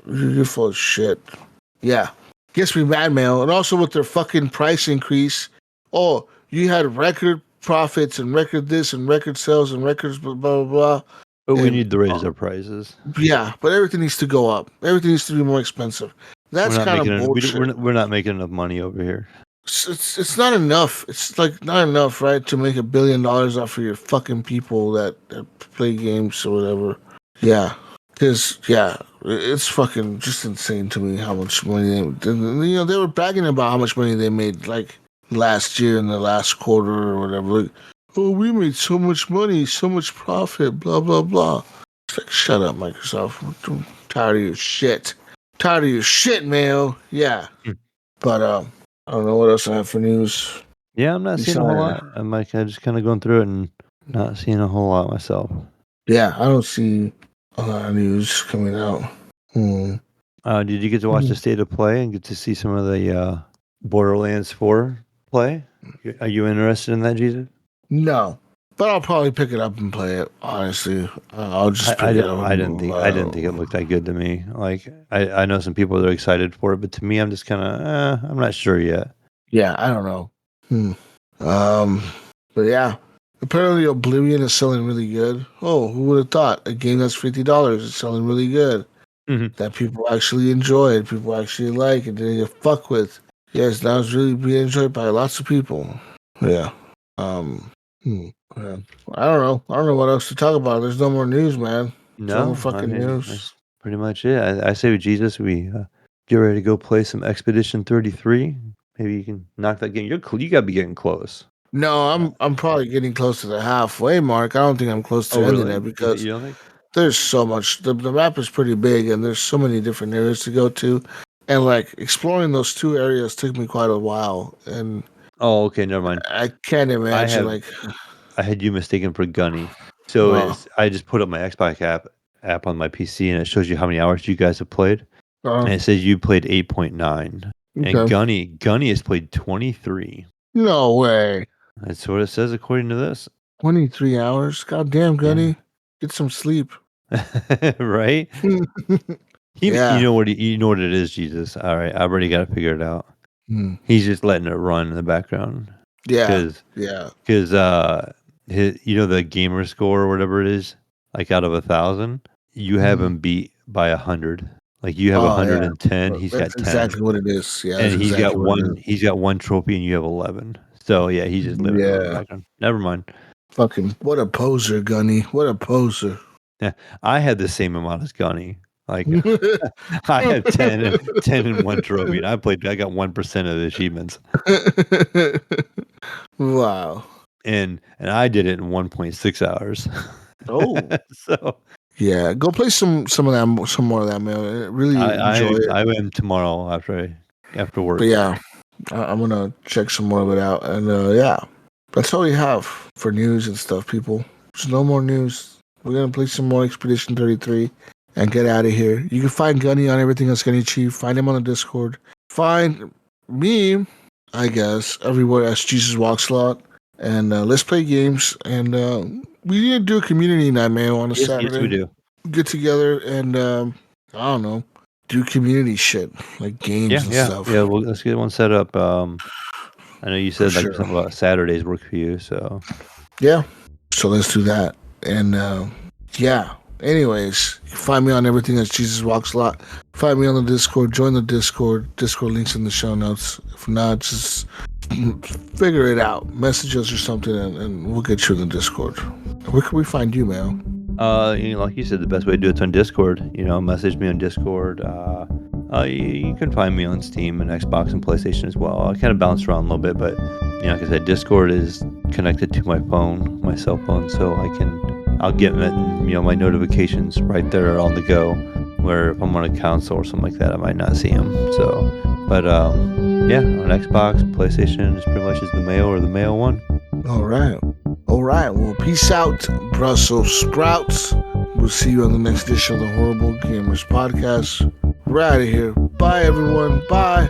you're full of shit. Yeah. Gets me mad, Mail. And also with their fucking price increase. Oh, you had record profits and record this and record sales and records blah blah blah. But we And, need to raise our prices. Yeah, but everything needs to go up. Everything needs to be more expensive. That's kind of bullshit. We're not making enough money over here. It's not enough. It's like not enough, right? To make $1 billion off of your fucking people that play games or whatever. Yeah, because it's fucking just insane to me how much money they were bragging about how much money they made like last year in the last quarter or whatever. Like, oh, we made so much money, so much profit, blah blah blah. It's like, shut up, Microsoft. I'm tired of your shit. Tired of your shit, Mayo. Yeah, but I don't know what else I have for news. Yeah, I'm not seeing a whole lot. I'm like, just kind of going through it and not seeing a whole lot myself. Yeah, I don't see a lot of news coming out. Did you get to watch the State of Play and get to see some of the Borderlands 4 play? Are you interested in that, Jesus? No, but I'll probably pick it up and play it. Honestly, I'll just. I didn't think it looked that good to me. Like I know some people that are excited for it, but to me, I'm just kind of I'm not sure yet. Yeah, I don't know. But yeah, apparently Oblivion is selling really good. Oh, who would have thought a game that's $50 is selling really good? Mm-hmm. That people actually enjoy, people actually like, and they get fuck with. Yes, now it's really being enjoyed by lots of people. Yeah. Yeah. I don't know. I don't know what else to talk about. There's no more news, man. No more fucking news. That's pretty much it. I say with Jesus, we get ready to go play some Expedition 33. Maybe you can knock that game. You got to be getting close. No, I'm probably getting close to the halfway mark. I don't think I'm close to ending it because there's so much. The map is pretty big and there's so many different areas to go to, and like exploring those 2 areas took me quite a while. And okay, never mind. I can't imagine I had you mistaken for Gunny. So I just put up my Xbox app on my PC and it shows you how many hours you guys have played. And it says you played 8.9. Okay. And Gunny has played 23. No way. That's what it says according to this. 23 hours? Goddamn, Gunny. Yeah. Get some sleep. Right? You know what it is, Jesus. All right, I've already got to figure it out. He's just letting it run in the background. Yeah. Because the gamer score or whatever it is, like out of 1,000, you have him beat by 100. Like you have 110, he's got 10. Exactly what it is. Yeah, and he's got one. He's got 1 trophy, and you have 11. So yeah, he's just living in the background. Never mind. Fucking what a poser, Gunny. What a poser. Yeah, I had the same amount as Gunny. Like I have 10 and 1 trophy, and I got 1% of the achievements. Wow. And I did it in 1.6 hours. Oh. So yeah, go play some more of that, man. Really enjoy it. I am tomorrow after work. But yeah, I'm gonna check some more of it out, and that's all we have for news and stuff, people. There's no more news. We're gonna play some more Expedition 33 and get out of here. You can find Gunny on everything that's Gunny Chief. Find him on the Discord. Find me, I guess, everywhere as Jesus Walks a Lot. And let's play games. And we need to do a community night, man, on a Saturday. Yes, we do. Get together and I don't know, do community shit like games and stuff. Yeah, well, let's get one set up. I know you said something about Saturdays work for you, so yeah, So let's do that. And yeah. Anyways, you can find me on everything as Jesus Walks a Lot. Find me on the Discord. Join the Discord. Discord links in the show notes. If not, just figure it out. Message us or something, and we'll get you in the Discord. Where can we find you, man? Like you said, the best way to do it's on Discord. Message me on Discord. You can find me on Steam and Xbox and PlayStation as well. I kind of bounce around a little bit, but like I said, Discord is connected to my phone, my cell phone, so I'll get my notifications right there on the go. Where if I'm on a console or something like that, I might not see them. So, but on Xbox, PlayStation, it's pretty much just the Mayo or the Mayo 1. All right. Well, peace out, Brussels sprouts. We'll see you on the next edition of the Horrible Gamers Podcast. We're out of here. Bye, everyone. Bye.